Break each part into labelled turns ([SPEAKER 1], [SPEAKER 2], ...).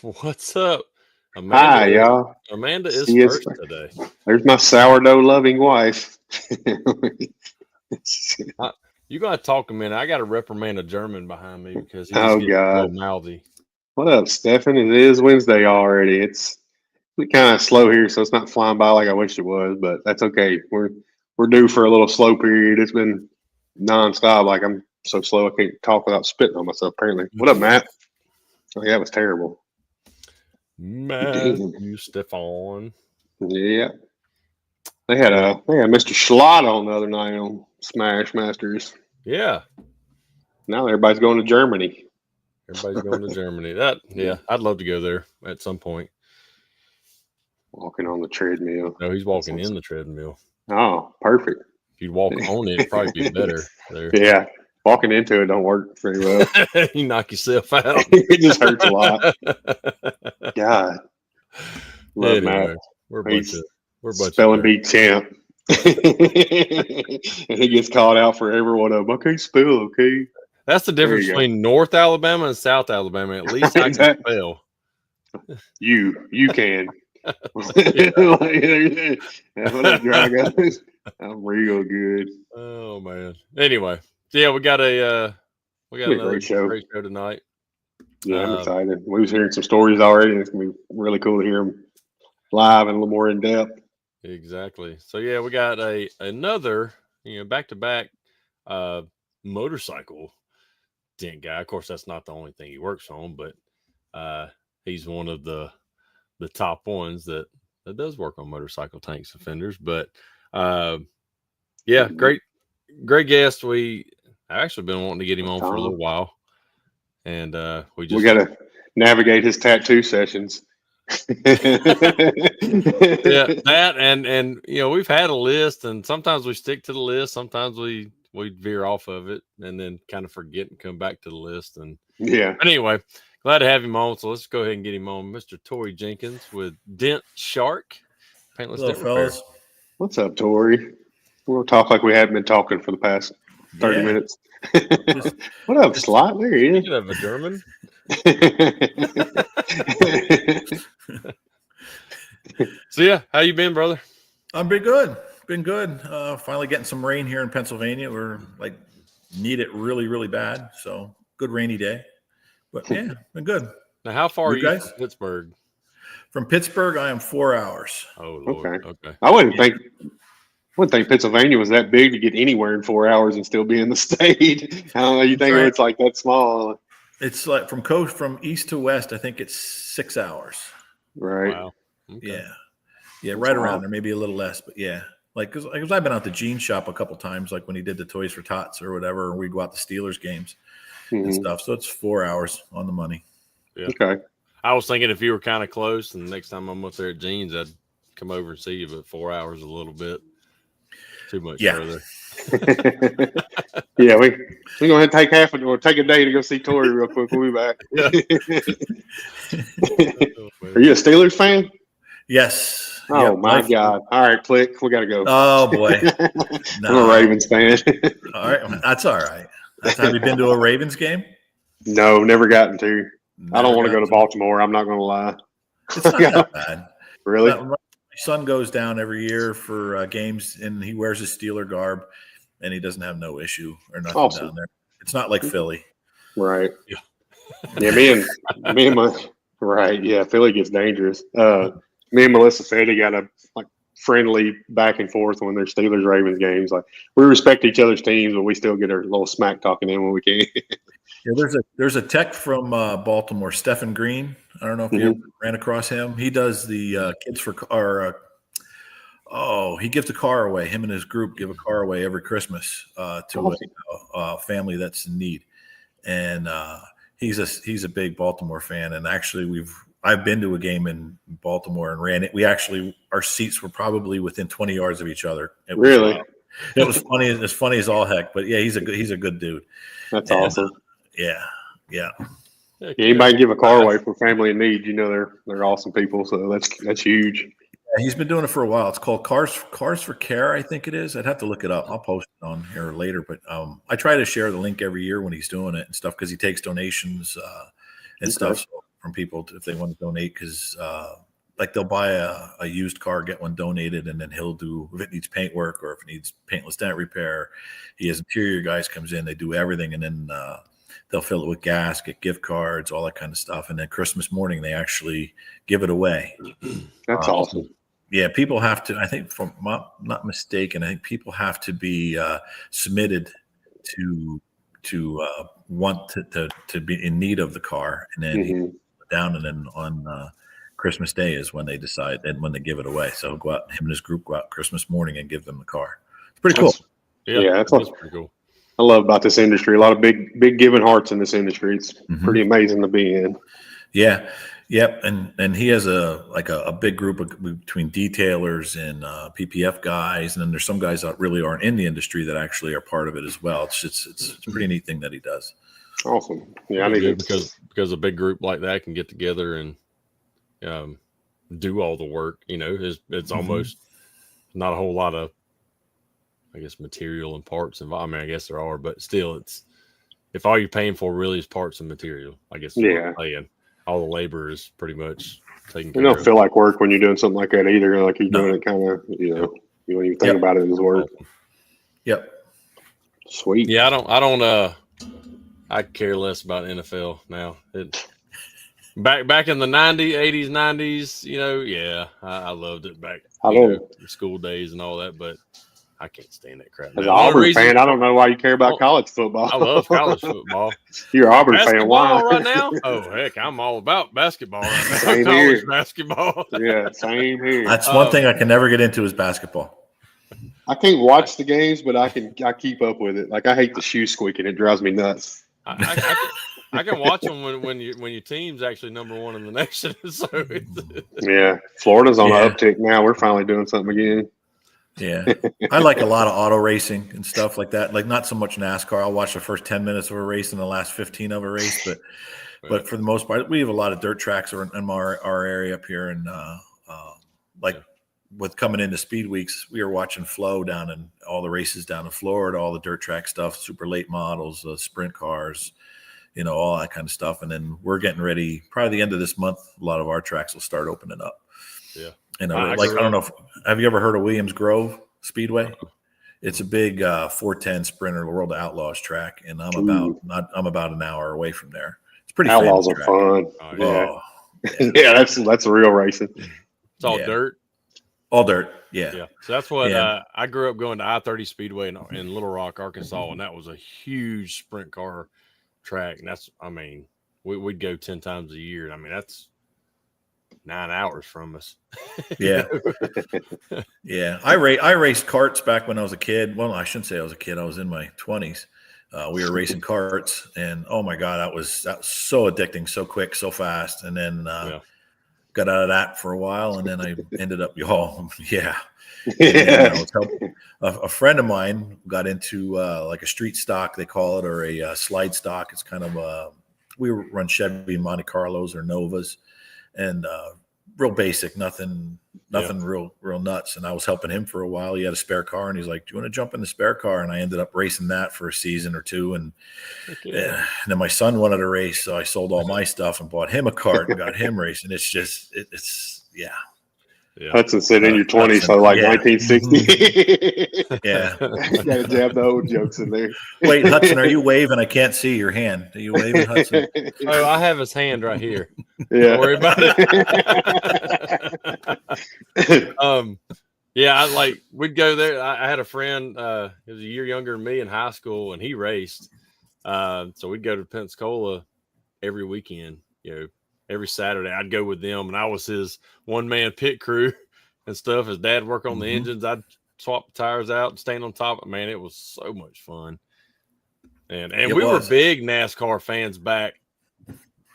[SPEAKER 1] What's up?
[SPEAKER 2] Hi, y'all.
[SPEAKER 1] Amanda is
[SPEAKER 2] See,
[SPEAKER 1] first today.
[SPEAKER 2] there's my sourdough loving wife.
[SPEAKER 1] I, you gotta talk a minute. I gotta reprimand a German behind me because he just
[SPEAKER 2] Oh
[SPEAKER 1] gets a little
[SPEAKER 2] God,
[SPEAKER 1] mouthy.
[SPEAKER 2] what up, Stefan? It is Wednesday already. It's kind of slow here, so it's not flying by like I wish it was, but that's okay. We're due for a little slow period. It's been nonstop. Like I'm so slow I can't talk without spitting on myself. Apparently, what up, Matt? Oh yeah, it was terrible.
[SPEAKER 1] Matthew Stefan.
[SPEAKER 2] Yeah, they
[SPEAKER 1] Yeah.
[SPEAKER 2] had Mr. Schlott on the other night on Smash Masters.
[SPEAKER 1] Yeah.
[SPEAKER 2] Now everybody's going to Germany.
[SPEAKER 1] Everybody's going to Germany. I'd love to go there at some point.
[SPEAKER 2] Walking on the treadmill.
[SPEAKER 1] No, he's walking in the treadmill.
[SPEAKER 2] Oh, perfect.
[SPEAKER 1] If you walk on it, it'd probably be better there.
[SPEAKER 2] Yeah, walking into it don't work very well.
[SPEAKER 1] You knock yourself out.
[SPEAKER 2] It just hurts a lot. God, love
[SPEAKER 1] Anyway,
[SPEAKER 2] Matt.
[SPEAKER 1] we're a bunch of
[SPEAKER 2] spelling bee champ, and he gets called out for every one of them. I can't spell. Okay,
[SPEAKER 1] that's the difference between North Alabama and South Alabama. At least I can spell.
[SPEAKER 2] You can. What up, dry guys? I'm real good.
[SPEAKER 1] Oh man. Anyway, yeah, we got another great show tonight.
[SPEAKER 2] Yeah, I'm excited. We was hearing some stories already, and it's gonna be really cool to hear them live and a little more in depth.
[SPEAKER 1] Exactly. So yeah, we got another back to back motorcycle dent guy. Of course, that's not the only thing he works on, but he's one of the top ones that does work on motorcycle tanks and fenders. But yeah, great guest. I've actually been wanting to get him on for a little while, and we
[SPEAKER 2] got to navigate his tattoo sessions.
[SPEAKER 1] Yeah, that and we've had a list, and sometimes we stick to the list, sometimes we veer off of it and then kind of forget and come back to the list. And
[SPEAKER 2] yeah,
[SPEAKER 1] but anyway, glad to have him on. So let's go ahead and get him on. Mr. Tory Jenkins with Dent Shark.
[SPEAKER 3] Hello, fellas.
[SPEAKER 2] What's up, Tory? We'll talk like we haven't been talking for the past 30 minutes. What up, Slot? There he is.
[SPEAKER 1] You have a German. So yeah, how you been, brother?
[SPEAKER 3] I've been good. Finally getting some rain here in Pennsylvania. We're need it really, really bad. So good rainy day. But yeah, been good.
[SPEAKER 1] Now, how far are you guys from Pittsburgh?
[SPEAKER 3] From Pittsburgh, I am 4 hours.
[SPEAKER 1] Oh, Lord. Okay.
[SPEAKER 2] I wouldn't think Pennsylvania was that big to get anywhere in 4 hours and still be in the state. I don't know. You think it's like that small?
[SPEAKER 3] It's like from east to west. I think it's 6 hours.
[SPEAKER 2] Right.
[SPEAKER 1] Wow. Okay.
[SPEAKER 3] Yeah, right around there, maybe a little less, but yeah. Because I've been out to Jean shop a couple times, like when he did the Toys for Tots or whatever, and we'd go out to Steelers games and stuff. So it's 4 hours on the money.
[SPEAKER 1] Yeah.
[SPEAKER 2] Okay.
[SPEAKER 1] I was thinking if you were kind of close, and the next time I'm up there at Jean's, I'd come over and see you. But 4 hours is a little bit too much further.
[SPEAKER 2] Yeah, we're gonna take take a day to go see Tory real quick. We'll be back.
[SPEAKER 1] Yeah.
[SPEAKER 2] Are you a Steelers fan?
[SPEAKER 3] Yes.
[SPEAKER 2] Oh my God! All right, click. We gotta go.
[SPEAKER 3] Oh boy,
[SPEAKER 2] I'm a Ravens fan.
[SPEAKER 3] All right, that's all right. Have you been to a Ravens game?
[SPEAKER 2] No, never gotten to. I don't want to go to Baltimore. I'm not going to lie.
[SPEAKER 3] It's not that bad.
[SPEAKER 2] Really?
[SPEAKER 3] My son goes down every year for games, and he wears his Steeler garb, and he doesn't have no issue or nothing down there. It's not like Philly.
[SPEAKER 2] Right. Yeah, me and my right. Yeah, Philly gets dangerous. Me and Melissa said he got a friendly back and forth when there's Steelers Ravens games. Like we respect each other's teams, but we still get our little smack talking in when we can.
[SPEAKER 3] Yeah, there's a tech from Baltimore, Stephen Green. I don't know if you ever ran across him. He does the kids for car. He gives a car away. Him and his group give a car away every Christmas to a family that's in need. And he's a big Baltimore fan. And actually, I've been to a game in Baltimore and ran it. Our seats were probably within 20 yards of each other. It was funny. It's funny as all heck. But yeah, he's a good dude.
[SPEAKER 2] That's awesome.
[SPEAKER 3] Yeah.
[SPEAKER 2] Anybody give a car away for family in need, they're awesome people. So that's huge.
[SPEAKER 3] Yeah, he's been doing it for a while. It's called Cars for Care, I think it is. I'd have to look it up. I'll post it on here later. But I try to share the link every year when he's doing it and stuff because he takes donations and stuff. So from people if they want to donate, because like they'll buy a used car, get one donated, and then he'll do, if it needs paint work or if it needs paintless dent repair, he has interior guys comes in, they do everything, and then they'll fill it with gas, get gift cards, all that kind of stuff, and then Christmas morning they actually give it away.
[SPEAKER 2] That's awesome.
[SPEAKER 3] Yeah, people have to, I think, if I'm not mistaken, I think people have to be submitted to want to be in need of the car, and then he goes down, and then on Christmas Day is when they decide, and when they give it away. So go out, him and his group go out Christmas morning and give them the car. It's pretty cool.
[SPEAKER 2] That's
[SPEAKER 1] pretty cool.
[SPEAKER 2] I love about this industry. A lot of big giving hearts in this industry. It's pretty amazing to be in.
[SPEAKER 3] Yeah. Yep. And he has a big group between detailers and PPF guys. And then there's some guys that really aren't in the industry that actually are part of it as well. It's a pretty neat thing that he does.
[SPEAKER 2] Awesome. Yeah.
[SPEAKER 1] Because a big group like that can get together and do all the work, it's almost not a whole lot of, I guess, material and parts involved. I mean, I guess there are, but still, it's, if all you're paying for really is parts and material, I guess. All the labor is pretty much taken care of.
[SPEAKER 2] You don't feel like work when you're doing something like that either. Like you're doing it kind of, you don't even think about it as work.
[SPEAKER 3] Yep.
[SPEAKER 2] Sweet.
[SPEAKER 1] Yeah, I don't. I care less about NFL now. Back in the 90s, 80s, 90s, I loved it back. School days and all that, but I can't stand that crap.
[SPEAKER 2] As an Auburn fan, I don't know why you care about college football.
[SPEAKER 1] I love college football.
[SPEAKER 2] You're an Auburn fan.
[SPEAKER 1] Basketball
[SPEAKER 2] Why?
[SPEAKER 1] right now? Oh, heck, I'm all about basketball right now.
[SPEAKER 2] Same
[SPEAKER 1] college
[SPEAKER 2] here.
[SPEAKER 1] basketball.
[SPEAKER 2] Yeah, same here.
[SPEAKER 3] That's one thing I can never get into is basketball.
[SPEAKER 2] I can't watch the games, but I keep up with it. Like, I hate the shoe squeaking. It drives me nuts.
[SPEAKER 1] I can watch them when your team's actually number one in the nation. So
[SPEAKER 2] yeah, Florida's on an uptick now. We're finally doing something again.
[SPEAKER 3] Yeah, I like a lot of auto racing and stuff like that. Like, not so much NASCAR. I'll watch the first 10 minutes of a race and the last 15 of a race, but for the most part, we have a lot of dirt tracks in our area up here, and with coming into speed weeks, we were watching Flow down in all the races down in Florida, all the dirt track stuff, super late models, sprint cars, all that kind of stuff. And then we're getting ready. Probably the end of this month, a lot of our tracks will start opening up.
[SPEAKER 1] Yeah.
[SPEAKER 3] And I don't know have you ever heard of Williams Grove Speedway? It's a big 410 Sprinter World of Outlaws track, and I'm about an hour away from there. It's pretty.
[SPEAKER 2] Outlaws are fun. Yeah, that's real racing.
[SPEAKER 1] It's all dirt.
[SPEAKER 3] All dirt. Yeah. So
[SPEAKER 1] that's what I grew up going to I-30 Speedway in Little Rock, Arkansas, and that was a huge sprint car track. And we'd go 10 times a year. I mean, that's 9 hours from us.
[SPEAKER 3] Yeah. Yeah. I raced karts back when I was a kid. Well, I shouldn't say I was a kid. I was in my 20s. We were racing karts, and oh my God, that was so addicting, so quick, so fast. And then got out of that for a while, and then I ended up, a friend of mine got into like a street stock, they call it, or a slide stock. It's kind of we run Chevy Monte Carlos or Novas, and real basic, nothing real nuts. And I was helping him for a while. He had a spare car, and he's like, "Do you want to jump in the spare car?" And I ended up racing that for a season or two. And then my son wanted to race, so I sold all my stuff and bought him a cart and got him racing. It's just, yeah.
[SPEAKER 2] Hudson said in your 20s, so like 1960.
[SPEAKER 3] Yeah.
[SPEAKER 2] You got to jab the old jokes in there.
[SPEAKER 3] Wait, Hudson, are you waving? I can't see your hand. Are you waving, Hudson?
[SPEAKER 1] Oh, I have his hand right here.
[SPEAKER 2] Yeah.
[SPEAKER 1] Don't worry about it. We'd go there. I had a friend, he was a year younger than me in high school, and he raced. So we'd go to Pensacola every weekend, every Saturday. I'd go with them, and I was his one-man pit crew and stuff. His dad worked on the engines. I'd swap the tires out and stand on top. Man, it was so much fun. And we were big NASCAR fans back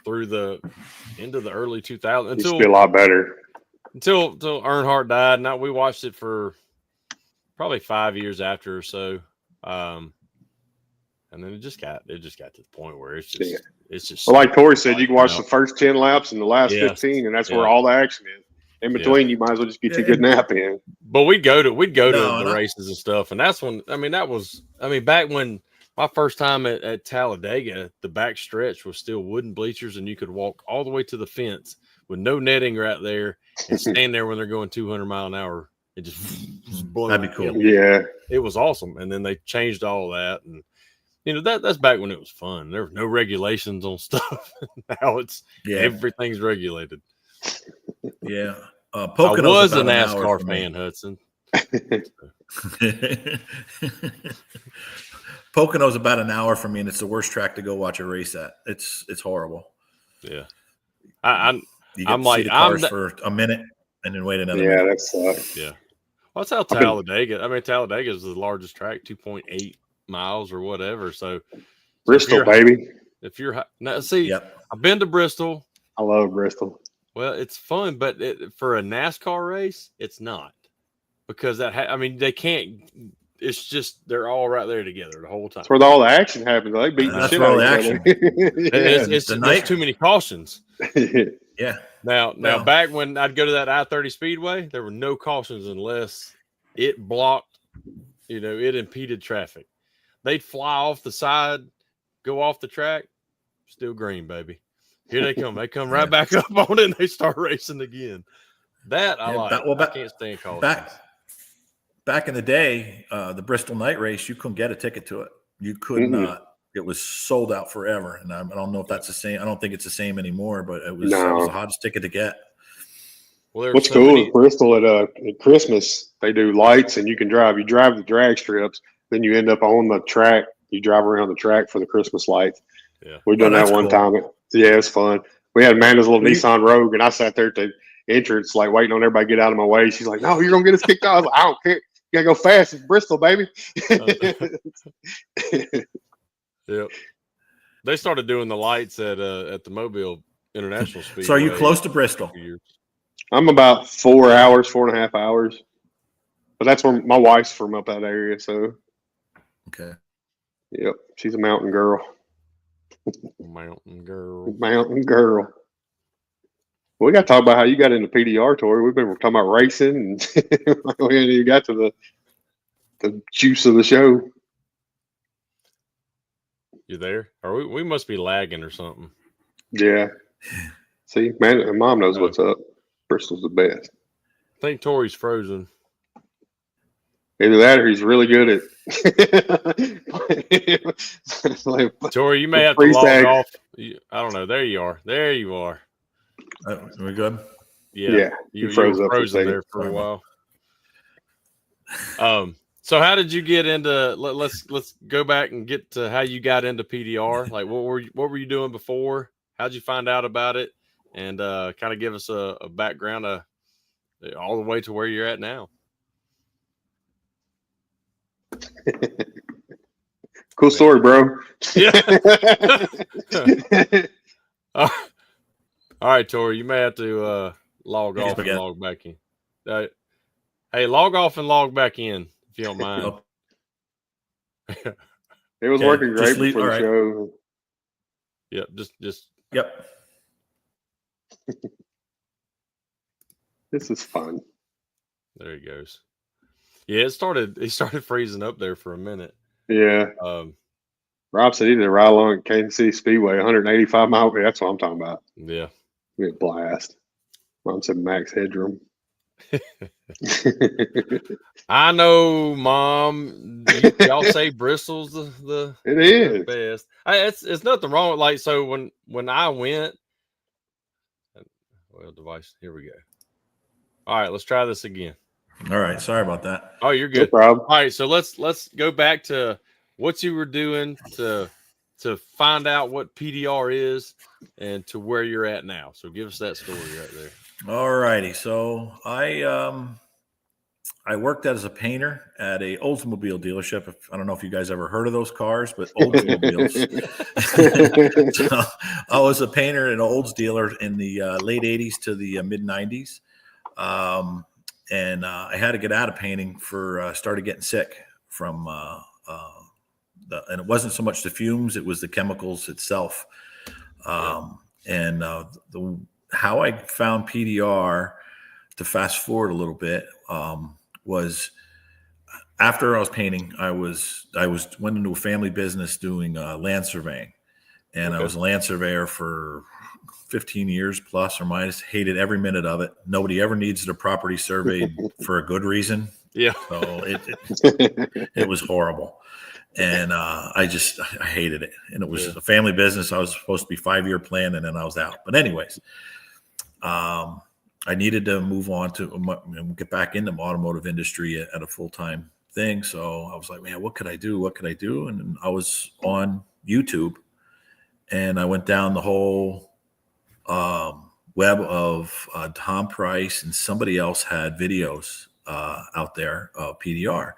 [SPEAKER 1] through the end of the early 2000s.
[SPEAKER 2] It used to be a lot better.
[SPEAKER 1] Until Earnhardt died. Now we watched it for probably 5 years after or so. And then it just got to the point where it's just
[SPEAKER 2] well, like Tory said, you can watch the first 10 laps and the last 15, and that's where all the action is. In between, you might as well just get you a good nap in.
[SPEAKER 1] But we'd go to the races and stuff, and that's when back when My first time at Talladega, the back stretch was still wooden bleachers, and you could walk all the way to the fence with no netting right there and stand there when they're going 200 mile an hour. It just blow.
[SPEAKER 3] That'd be cool.
[SPEAKER 2] Yeah.
[SPEAKER 1] It was awesome. And then they changed all that. And, that's back when it was fun. There were no regulations on stuff. Now everything's regulated.
[SPEAKER 3] Yeah.
[SPEAKER 1] I was a NASCAR fan, Hudson.
[SPEAKER 3] Pocono's about an hour from me, and it's the worst track to go watch a race at. It's horrible.
[SPEAKER 1] Yeah.
[SPEAKER 3] I'm like, for a minute and then wait another minute.
[SPEAKER 2] Yeah, that sucks.
[SPEAKER 1] Yeah. Well, that's how Talladega. Talladega is the largest track, 2.8 miles or whatever. So
[SPEAKER 2] Bristol, baby.
[SPEAKER 1] If you're now, see, I've been to Bristol.
[SPEAKER 2] I love Bristol.
[SPEAKER 1] Well, it's fun, but for a NASCAR race, it's not because they can't. It's just they're all right there together the whole time.
[SPEAKER 2] That's where all the action happens. They beat the shit out of each other.
[SPEAKER 1] It's there's too many cautions.
[SPEAKER 3] Yeah.
[SPEAKER 1] Now, back when I'd go to that I-30 Speedway, there were no cautions unless it blocked. It impeded traffic. They'd fly off the side, go off the track, still green, baby. Here they come. They come right back up on it, and they start racing again. That I like. I can't stand cautions.
[SPEAKER 3] Back in the day, the Bristol night race, you couldn't get a ticket to it. You could not. It was sold out forever. And I don't know if that's the same. I don't think it's the same anymore, but it was the hottest ticket to get.
[SPEAKER 2] Well, what's cool is Bristol at Christmas, they do lights and you can drive. You drive the drag strips, then you end up on the track. You drive around the track for the Christmas lights.
[SPEAKER 1] Yeah.
[SPEAKER 2] We've done that one time. Yeah, it's fun. We had Amanda's little Nissan Rogue, and I sat there at the entrance, like waiting on everybody to get out of my way. She's like, "No, you're gonna get us kicked out." I was like, "I don't care. You gotta go fast. It's Bristol, baby."
[SPEAKER 1] Yep. They started doing the lights at the Mobile International Speedway.
[SPEAKER 3] So are you close to Bristol?
[SPEAKER 2] I'm about 4.5 hours. But that's where my wife's from, up that area. So,
[SPEAKER 3] okay.
[SPEAKER 2] Yep, she's a mountain girl.
[SPEAKER 1] Mountain girl.
[SPEAKER 2] Mountain girl. We got to talk about how you got into PDR, Tory. We've been talking about racing, and we ain't even got to the juice of the show.
[SPEAKER 1] You there? Or we must be lagging or something.
[SPEAKER 2] Yeah. See, man, Mom knows what's up. Bristol's the best.
[SPEAKER 1] I think Tory's frozen.
[SPEAKER 2] Either that or he's really good at.
[SPEAKER 1] Tory, you may have to log off. I don't know. There you are. There you are.
[SPEAKER 3] Are we good?
[SPEAKER 2] Yeah.
[SPEAKER 1] You were frozen there for a while. So how did you get into? Let's go back and get to how you got into PDR. Like, what were you doing before? How'd you find out about it? And kind of give us a background all the way to where you're at now.
[SPEAKER 2] Cool story, bro.
[SPEAKER 1] Yeah. All right, Tory, you may have to log off and log back in. Hey, log off and log back in if you don't mind.
[SPEAKER 2] It was working great before the show.
[SPEAKER 1] Yep, just
[SPEAKER 3] yep.
[SPEAKER 2] This is fun.
[SPEAKER 1] There he goes. Yeah, he started freezing up there for a minute.
[SPEAKER 2] Yeah. Rob said he did a ride along at Kansas City Speedway, 185 miles. That's what I'm talking about.
[SPEAKER 1] Yeah.
[SPEAKER 2] We had a blast. Mom said max headroom.
[SPEAKER 1] I know, Mom. Y'all say Bristol's the best. It's nothing wrong with, like, so when I went, device. Here we go. All right, let's try this again.
[SPEAKER 3] All right, sorry about that.
[SPEAKER 1] Oh, you're good.
[SPEAKER 2] No problem.
[SPEAKER 1] All right, so let's go back to what you were doing to find out what PDR is and to where you're at now. So give us that story right there.
[SPEAKER 3] All righty. So I worked as a painter at a Oldsmobile dealership. I don't know if you guys ever heard of those cars, but Oldsmobiles. So I was a painter and an Olds dealer in the late 80s to the mid 90s. And I had to get out of painting started getting sick from and it wasn't so much the fumes, it was the chemicals itself. How I found PDR, to fast forward a little bit, was after I was painting, I went into a family business doing land surveying, and I was a land surveyor for 15 years plus or minus. Hated every minute of it. Nobody ever needs their property surveyed for a good reason.
[SPEAKER 1] Yeah.
[SPEAKER 3] So it was horrible. And I hated it. And it was a family business. I was supposed to be 5-year plan, and then I was out. But anyways, I needed to move on to get back into the automotive industry at a full-time thing. So I was like, man, what could I do? What could I do? And I was on YouTube, and I went down the whole web of Tom Price, and somebody else had videos out there of PDR,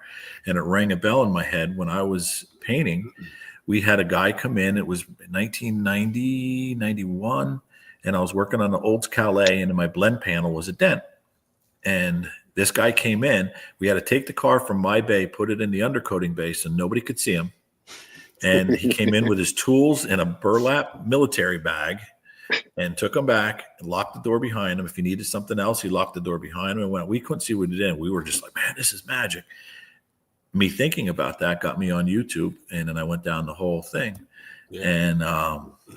[SPEAKER 3] and it rang a bell in my head. When I was painting, we had a guy come in. It was 1990, 91, and I was working on the Olds Calais, and in my blend panel was a dent. And this guy came in. We had to take the car from my bay, put it in the undercoating bay so nobody could see him. And he came in with his tools and a burlap military bag, and took him back and locked the door behind him. If he needed something else, he locked the door behind him. And we couldn't see what he did. We were just like, man, this is magic. Me thinking about that got me on YouTube, and then I went down the whole thing and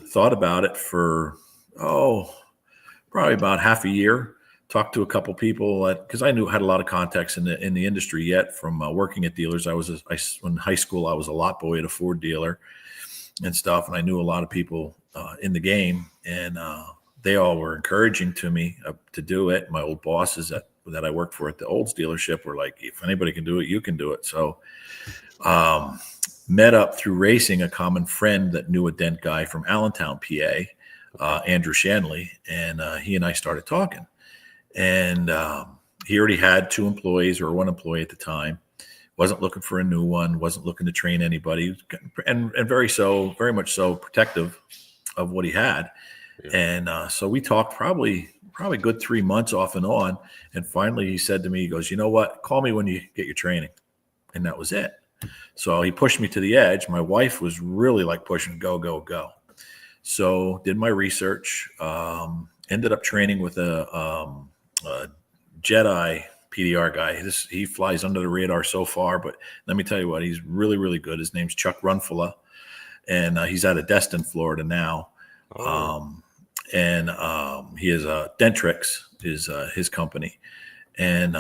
[SPEAKER 3] thought about it for, probably about half a year. Talked to a couple people because I had a lot of contacts in the industry yet from working at dealers. In high school, I was a lot boy at a Ford dealer and stuff. And I knew a lot of people in the game, and they all were encouraging to me to do it. My old bosses that I worked for at the Olds dealership were like, if anybody can do it, you can do it. So met up through racing a common friend that knew a dent guy from Allentown, PA, Andrew Shanley, and he and I started talking. And he already had 2 employees or 1 employee at the time. Wasn't looking for a new one. Wasn't looking to train anybody, and very much so protective of what he had. Yeah. And so we talked probably a good 3 months off and on. And finally, he said to me, he goes, "You know what? Call me when you get your training." And that was it. So he pushed me to the edge. My wife was really like pushing, go, go, go. So did my research. Ended up training with a Jedi PDR guy. He flies under the radar so far, but let me tell you what, he's really, really good. His name's Chuck Runfula, and he's out of Destin, Florida now. He is Dentrix is his company, and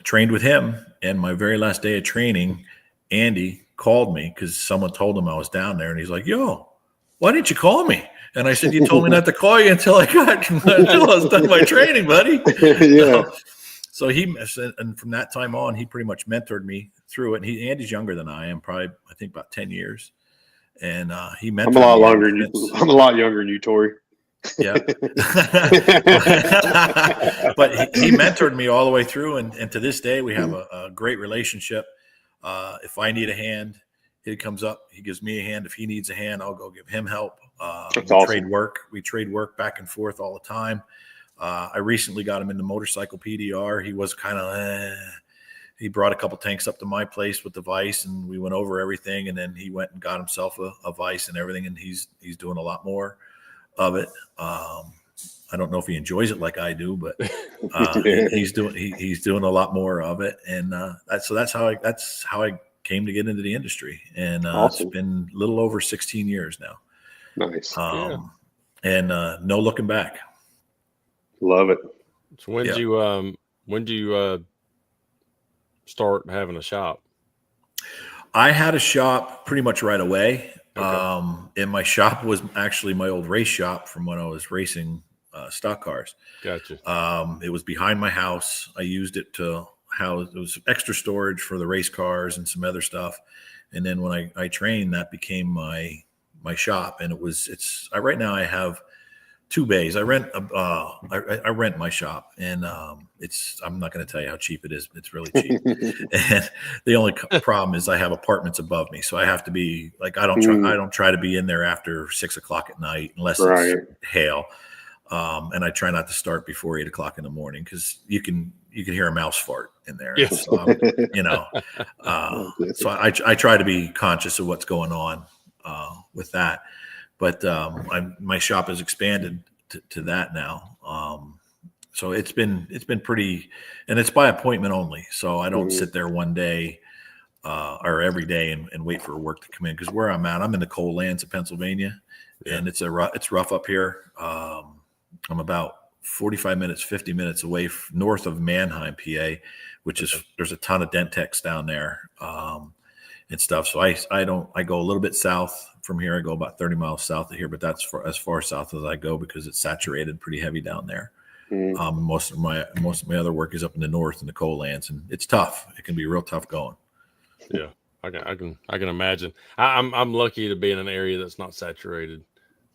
[SPEAKER 3] trained with him. And my very last day of training, Andy called me because someone told him I was down there, and he's like, "Yo, why didn't you call me?" And I said, "You told me not to call you until I was done my training, buddy." Yeah. So and from that time on, he pretty much mentored me through it. And Andy's younger than I am, probably I think about 10 years. And he mentored
[SPEAKER 2] I'm a lot longer than you. I'm a lot younger than you, Tory.
[SPEAKER 3] Yeah. But he mentored me all the way through, and to this day we have a great relationship. If I need a hand, he comes up, he gives me a hand. If he needs a hand, I'll go give him help.
[SPEAKER 2] That's awesome.
[SPEAKER 3] We trade work back and forth all the time. I recently got him into motorcycle PDR. He was kind of, he brought a couple tanks up to my place with the vise, and we went over everything. And then he went and got himself a vise and everything. And he's doing a lot more of it. I don't know if he enjoys it like I do, but he's doing a lot more of it. And that's how I came to get into the industry. And
[SPEAKER 2] awesome.
[SPEAKER 3] It's been a little over 16 years now.
[SPEAKER 2] Nice.
[SPEAKER 3] And no looking back.
[SPEAKER 2] Love it.
[SPEAKER 1] So when do you start having a shop?
[SPEAKER 3] I had a shop pretty much right away.
[SPEAKER 1] Okay.
[SPEAKER 3] And my shop was actually my old race shop from when I was racing stock cars.
[SPEAKER 1] Gotcha.
[SPEAKER 3] It was behind my house. I used it to house, it was extra storage for the race cars and some other stuff. And then when I trained, that became my shop. And right now I have 2 bays. I rent my shop, and I'm not going to tell you how cheap it is. It's really cheap. And the only problem is I have apartments above me, so I have to be like, I don't try to be in there after 6 o'clock at night unless it's hail. And I try not to start before 8 o'clock in the morning, because you can hear a mouse fart in there.
[SPEAKER 1] Yes.
[SPEAKER 3] So, so I try to be conscious of what's going on with that. But my shop has expanded to that now. So it's been pretty, and it's by appointment only. So I don't sit there one day or every day and wait for work to come in. Because where I'm at, I'm in the coal lands of Pennsylvania, and it's rough up here. I'm about 45 minutes, 50 minutes away north of Mannheim, PA, which is there's a ton of dent techs down there and stuff. So I go a little bit south from here. I go about 30 miles south of here, but that's as far south as I go because it's saturated pretty heavy down there. Most of my other work is up in the north in the coal lands, and it's tough. It can be real tough going.
[SPEAKER 1] Yeah, I can imagine. I'm lucky to be in an area that's not saturated.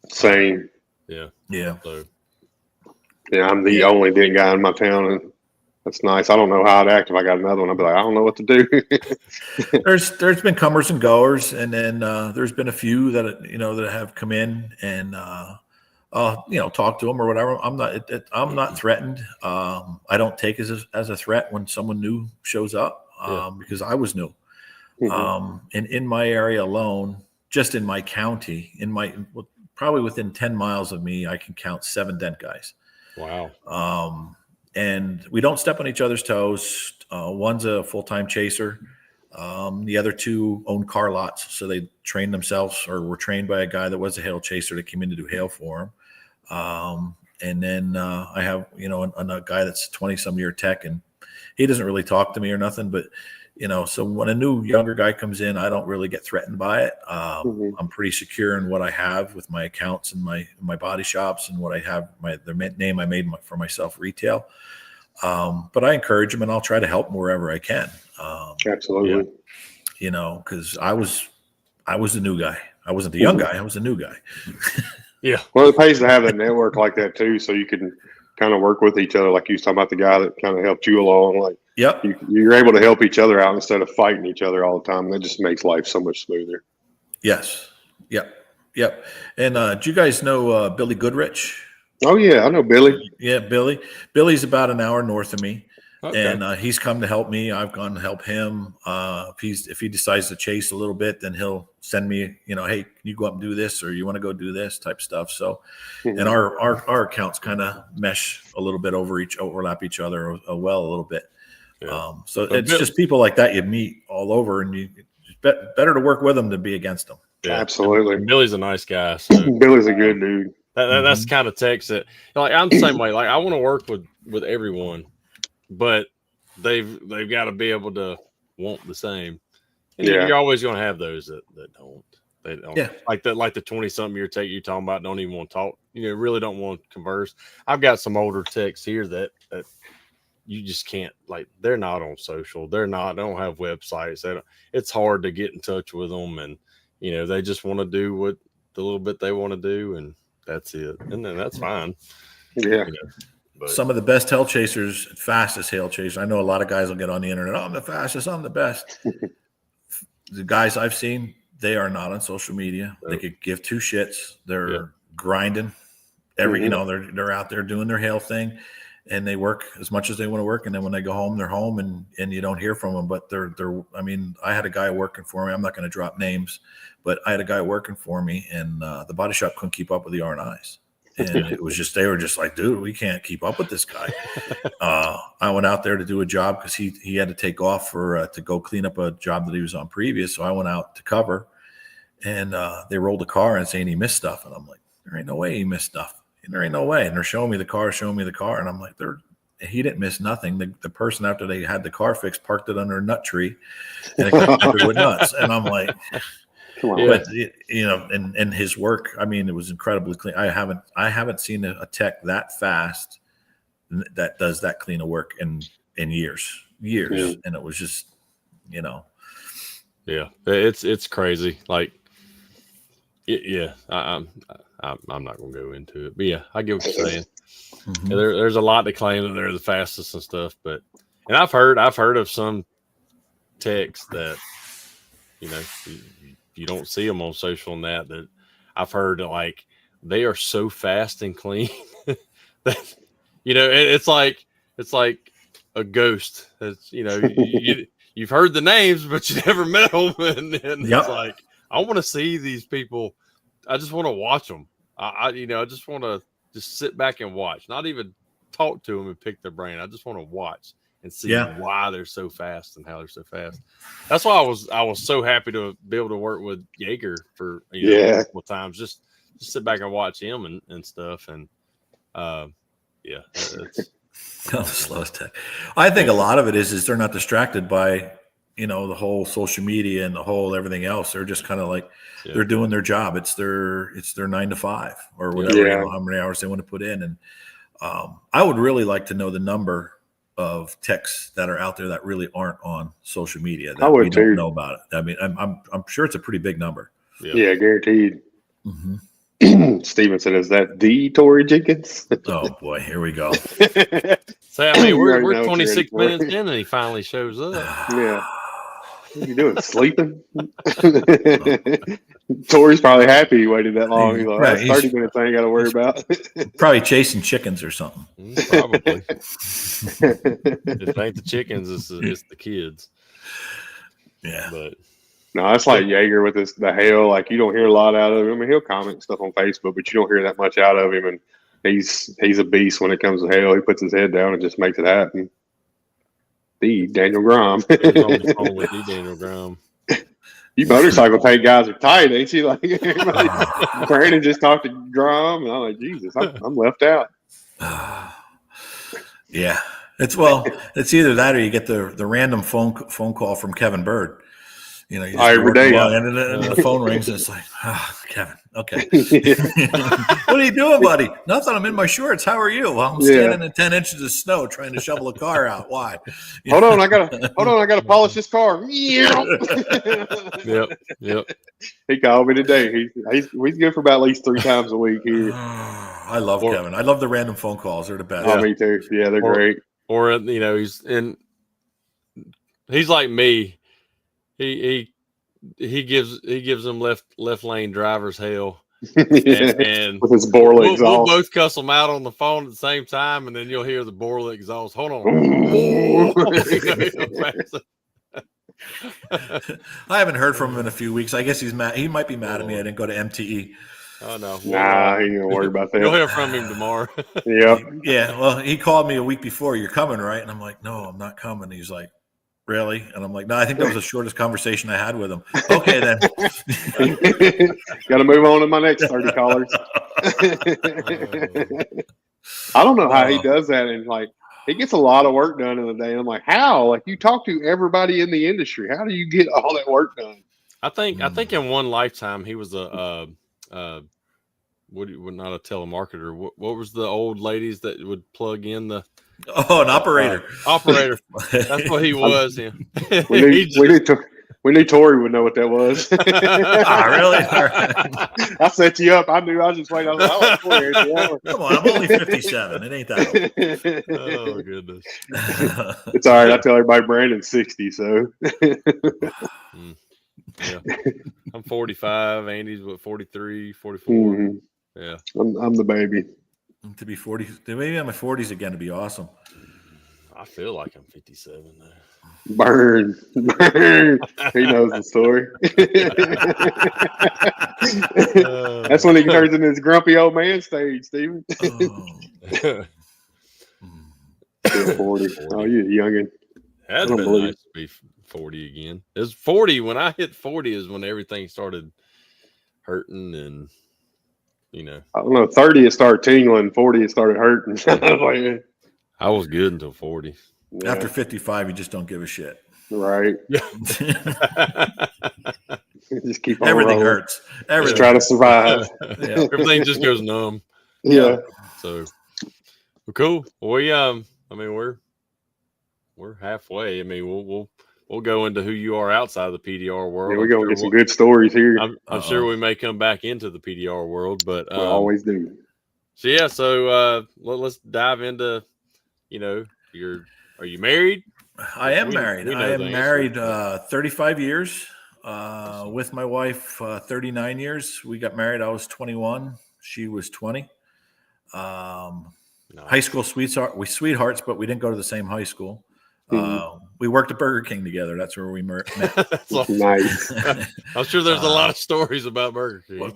[SPEAKER 2] Same.
[SPEAKER 1] Yeah. So.
[SPEAKER 2] Yeah, I'm the only dent guy in my town, and that's nice. I don't know how I'd act if I got another one. I'd be like, I don't know what to do.
[SPEAKER 3] There's been comers and goers, and then there's been a few that have come in and talk to them or whatever. I'm not threatened. I don't take it as a threat when someone new shows up because I was new. And in my area alone, just in my county, probably within 10 miles of me, I can count 7 dent guys.
[SPEAKER 1] Wow.
[SPEAKER 3] And we don't step on each other's toes. One's a full-time chaser. The other 2 own car lots. So they train themselves or were trained by a guy that was a hail chaser that came in to do hail for them. And then I have, a guy that's 20-some year tech, and he doesn't really talk to me or nothing, but so when a new younger guy comes in, I don't really get threatened by it. I'm pretty secure in what I have with my accounts and my body shops and what I have, the name I made for myself, retail. But I encourage them, and I'll try to help them wherever I can.
[SPEAKER 2] Absolutely.
[SPEAKER 3] Because I was the new guy. I wasn't the young guy. I was the new guy.
[SPEAKER 1] Yeah.
[SPEAKER 2] Well, it pays to have a network like that too, so you can kind of work with each other. Like you was talking about the guy that kind of helped you along. Like, you're able to help each other out instead of fighting each other all the time. And that just makes life so much smoother.
[SPEAKER 3] Yes. Yep. And do you guys know Billy Goodrich?
[SPEAKER 2] Oh yeah, I know Billy.
[SPEAKER 3] Yeah, Billy. Billy's about an hour north of me.
[SPEAKER 1] Okay.
[SPEAKER 3] And he's come to help me. I've gone to help him. If he decides to chase a little bit, then he'll send me, hey, can you go up and do this, or you want to go do this type stuff. So, and our accounts kind of mesh a little bit, overlap each other a little bit.
[SPEAKER 1] Yeah.
[SPEAKER 3] So it's just people like that you meet all over, and it's better to work with them than be against them.
[SPEAKER 2] Yeah. Absolutely.
[SPEAKER 1] And Billy's a nice guy. So
[SPEAKER 2] Billy's a good dude.
[SPEAKER 1] That's kind of text that, like, I'm the same way. Like, I want to work with everyone, but they've got to be able to want the same. And you're always going to have those that don't. They don't.
[SPEAKER 3] Yeah.
[SPEAKER 1] Like the 20-something year tech you're talking about don't even want to talk. Really don't want to converse. I've got some older techs here that you just can't, like, they're not on social. They don't have websites. It's hard to get in touch with them, and they just want to do what the little bit they want to do, and that's it. And then that's fine.
[SPEAKER 2] Yeah.
[SPEAKER 1] But
[SPEAKER 3] some of the best hail chasers, fastest hail chasers. I know a lot of guys will get on the internet. Oh, I'm the fastest. I'm the best. The guys I've seen, they are not on social media. Nope. They could give 2 shits. They're grinding. They're out there doing their hail thing, and they work as much as they want to work. And then when they go home, they're home, and you don't hear from them. But I had a guy working for me. I'm not going to drop names, but I had a guy working for me, and the body shop couldn't keep up with the R&Is. And it was just, they were just like, dude, we can't keep up with this guy. I went out there to do a job because he had to take off to go clean up a job that he was on previous. So I went out to cover, and they rolled the car and saying he missed stuff. And I'm like, there ain't no way he missed stuff. And there ain't no way. And they're showing me the car. And I'm like, he didn't miss nothing. The person, after they had the car fixed, parked it under a nut tree, and it got covered with nuts. And I'm like, but and his work, I mean, it was incredibly clean. I haven't seen a tech that fast that does that clean of work in years. Yeah. And it was just,
[SPEAKER 1] yeah, it's crazy. Like, I'm not gonna go into it, but yeah, I get what you're saying. Mm-hmm. There's a lot to claim that they're the fastest and stuff, and I've heard of some techs that you don't see them on social and that I've heard that, like, they are so fast and clean that it's like a ghost. It's you've heard the names, but you never met them, and it's like, I want to see these people. I just want to watch them. I just want to just sit back and watch, not even talk to them and pick their brain. I just want to watch and see why they're so fast and how they're so fast. That's why I was so happy to be able to work with Jaeger for multiple times. Just sit back and watch him and stuff. And it's
[SPEAKER 3] the slowest tech. I think a lot of it is they're not distracted by the whole social media and the whole everything else. They're just kind of like they're doing their job. It's their 9 to 5 or whatever, how many hours they want to put in. And I would really like to know the number of techs that are out there that really aren't on social media that we don't know about it. I mean, I'm sure it's a pretty big number.
[SPEAKER 2] Yeah, guaranteed.
[SPEAKER 3] Mm-hmm.
[SPEAKER 2] Stevenson, is that the Tory Jenkins?
[SPEAKER 3] Oh boy, here we go.
[SPEAKER 1] So I mean, we're 26 minutes in, and he finally shows up.
[SPEAKER 2] Yeah. What are you doing? Sleeping? Tory's probably happy he waited that long. He's like, right. 30 minutes I ain't got to worry about.
[SPEAKER 3] Probably chasing chickens or something.
[SPEAKER 1] Probably. It ain't the chickens, it's the kids.
[SPEAKER 3] Yeah.
[SPEAKER 1] But
[SPEAKER 2] no, it's like Jaeger with the hail. Like, you don't hear a lot out of him. I mean, he'll comment stuff on Facebook, but you don't hear that much out of him. And he's a beast when it comes to hail. He puts his head down and just makes it happen. The Daniel Grom.
[SPEAKER 1] He's on the phone with the Daniel Grom.
[SPEAKER 2] You motorcycle tank guys are tight, ain't you? Like, Brandon just talked to Grom, and I'm like, Jesus, I'm left out.
[SPEAKER 3] Yeah, it's either that or you get the random phone call from Kevin Bird. You just
[SPEAKER 2] every day,
[SPEAKER 3] and the phone rings, and it's like, Kevin, okay. What are you doing, buddy? Nothing. I'm in my shorts. How are you? Well, I'm standing in 10 inches of snow trying to shovel a car out. Why?
[SPEAKER 2] Hold on, I gotta polish this car.
[SPEAKER 1] Yep.
[SPEAKER 2] He called me today. He's good for about at least 3 times a week here.
[SPEAKER 3] I love Kevin. I love the random phone calls. They're the best.
[SPEAKER 2] Oh, me too. Yeah, they're great.
[SPEAKER 1] Or he's like me. He gives them left lane drivers hell, and
[SPEAKER 2] with his Borla exhaust.
[SPEAKER 1] We'll both cuss them out on the phone at the same time, and then you'll hear the Borla exhaust. Hold on.
[SPEAKER 3] I haven't heard from him in a few weeks. I guess he's mad. He might be mad at me. I didn't go to MTE.
[SPEAKER 1] Oh no!
[SPEAKER 2] Nah, he ain't gonna worry about that.
[SPEAKER 1] You'll hear from him tomorrow.
[SPEAKER 2] Yep.
[SPEAKER 3] Yeah. Well, he called me a week before. You're coming, right? And I'm like, no, I'm not coming. He's like, really? And I'm like, no, I think that was the shortest conversation I had with him. Okay, then.
[SPEAKER 2] Got to move on to my next 30 callers. I don't know how he does that. And like, he gets a lot of work done in the day. And I'm like, how? Like, you talk to everybody in the industry. How do you get all that work done?
[SPEAKER 1] I think in one lifetime he was not a telemarketer. What was the old ladies that would plug in the?
[SPEAKER 3] Oh, an operator.
[SPEAKER 1] Operator. That's what he was. Yeah.
[SPEAKER 2] We knew Tory would know what that was.
[SPEAKER 3] Really?
[SPEAKER 2] I set you up. I knew. I was just waiting. I was like, Tory,
[SPEAKER 3] come on, I'm only 57. It ain't that
[SPEAKER 1] old. Oh, goodness.
[SPEAKER 2] It's all right. I tell everybody Brandon's 60, so.
[SPEAKER 1] Yeah. I'm 45. Andy's 43, 44.
[SPEAKER 2] Mm-hmm.
[SPEAKER 1] Yeah.
[SPEAKER 2] I'm the baby.
[SPEAKER 3] To be 40, maybe I'm in my 40s again to be awesome.
[SPEAKER 1] I feel like I'm 57 now.
[SPEAKER 2] Burn. He knows the story. That's when he turns into his grumpy old man stage, Steven. 40. Oh, you youngin'.
[SPEAKER 1] That'd been nice to be 40 again. It was 40. When I hit 40 is when everything started hurting and,
[SPEAKER 2] I don't know, 30 it started tingling, 40 it started hurting.
[SPEAKER 1] I was good until 40.
[SPEAKER 2] Yeah.
[SPEAKER 3] After 55, you just don't give a shit.
[SPEAKER 2] Right.
[SPEAKER 1] Yeah.
[SPEAKER 2] Just keep on
[SPEAKER 3] Everything
[SPEAKER 2] rolling.
[SPEAKER 3] hurts. Everything.
[SPEAKER 2] Just try to survive.
[SPEAKER 3] Yeah.
[SPEAKER 1] Everything just goes numb.
[SPEAKER 2] Yeah.
[SPEAKER 1] So, well, cool. Well, we're halfway. I mean, we'll go into who you are outside of the PDR world.
[SPEAKER 2] Yeah, we're going to get some good stories here.
[SPEAKER 1] I'm sure we may come back into the PDR world, but
[SPEAKER 2] we always do.
[SPEAKER 1] So let's dive into, are you married?
[SPEAKER 3] I am married. I am married 35 years with my wife 39 years. We got married. I was 21. She was 20. High school sweethearts, but we didn't go to the same high school. We worked at Burger King together. That's where we met.
[SPEAKER 2] Nice.
[SPEAKER 1] I'm sure there's a lot of stories about Burger King.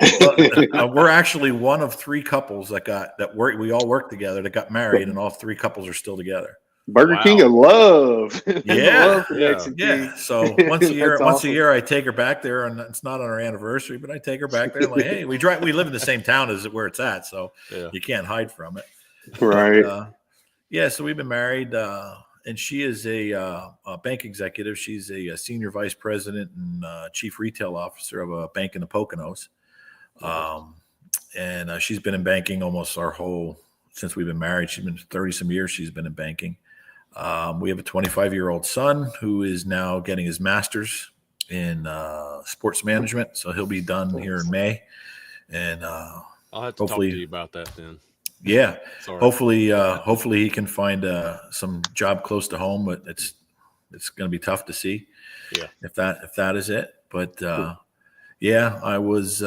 [SPEAKER 3] We're actually one of 3 couples we all worked together that got married, and all 3 couples are still together.
[SPEAKER 2] Burger
[SPEAKER 1] Wow.
[SPEAKER 2] King of love.
[SPEAKER 3] Yeah.
[SPEAKER 2] Love for
[SPEAKER 1] Yeah.
[SPEAKER 2] Mexican
[SPEAKER 3] Yeah.
[SPEAKER 2] King.
[SPEAKER 3] So once a year,
[SPEAKER 2] That's
[SPEAKER 3] once a
[SPEAKER 2] awesome.
[SPEAKER 3] year, I take her back there, and it's not on our anniversary, but I take her back there. I'm like, hey, we live in the same town as where it's at, so
[SPEAKER 1] Yeah.
[SPEAKER 3] you can't hide from it.
[SPEAKER 2] Right.
[SPEAKER 3] But, yeah. So we've been married, and she is a bank executive. She's a senior vice president and chief retail officer of a bank in the Poconos. And she's been in banking almost since we've been married. She's been 30 some years. She's been in banking. We have a 25-year-old son who is now getting his master's in sports management. So he'll be done here in May. And
[SPEAKER 1] I'll have to
[SPEAKER 3] hopefully,
[SPEAKER 1] talk to you about that then.
[SPEAKER 3] Yeah.
[SPEAKER 1] Sorry.
[SPEAKER 3] Hopefully he can find some job close to home, but it's going to be tough to see.
[SPEAKER 1] Yeah.
[SPEAKER 3] If that is it. But yeah, I was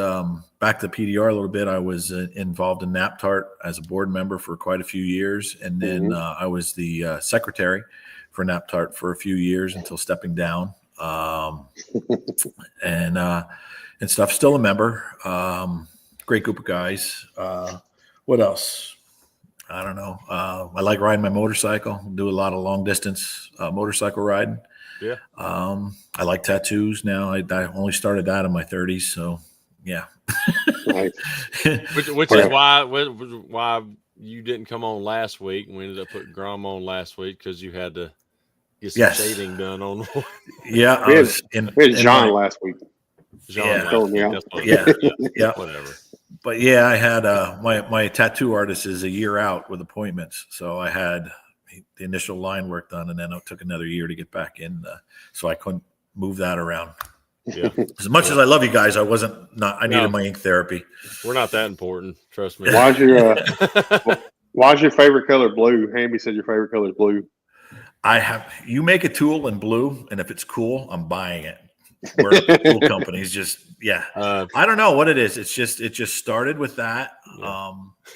[SPEAKER 3] back to PDR a little bit. I was involved in NAPTART as a board member for quite a few years. And then I was the secretary for NAPTART for a few years until stepping down. And stuff. Still a member. Great group of guys. What else? I don't know. I like riding my motorcycle. Do a lot of long distance motorcycle riding.
[SPEAKER 1] Yeah.
[SPEAKER 3] I like tattoos now. I only started that in my 30s, so yeah.
[SPEAKER 2] Nice.
[SPEAKER 1] Which is why you didn't come on last week. We ended up putting Grom on last week because you had to get some shading done on.
[SPEAKER 3] Yeah,
[SPEAKER 2] we had John last week.
[SPEAKER 1] Yeah.
[SPEAKER 3] Whatever. But yeah, I had my tattoo artist is a year out with appointments, so I had the initial line work done, and then it took another year to get back in, so I couldn't move that around.
[SPEAKER 1] Yeah.
[SPEAKER 3] As much as I love you guys, I needed my ink therapy.
[SPEAKER 1] We're not that important, trust me.
[SPEAKER 2] Why's your favorite color blue? Hamby said your favorite color is blue.
[SPEAKER 3] You make a tool in blue, and if it's cool, I'm buying it. Where tool companies just I don't know what it is. It just started with that,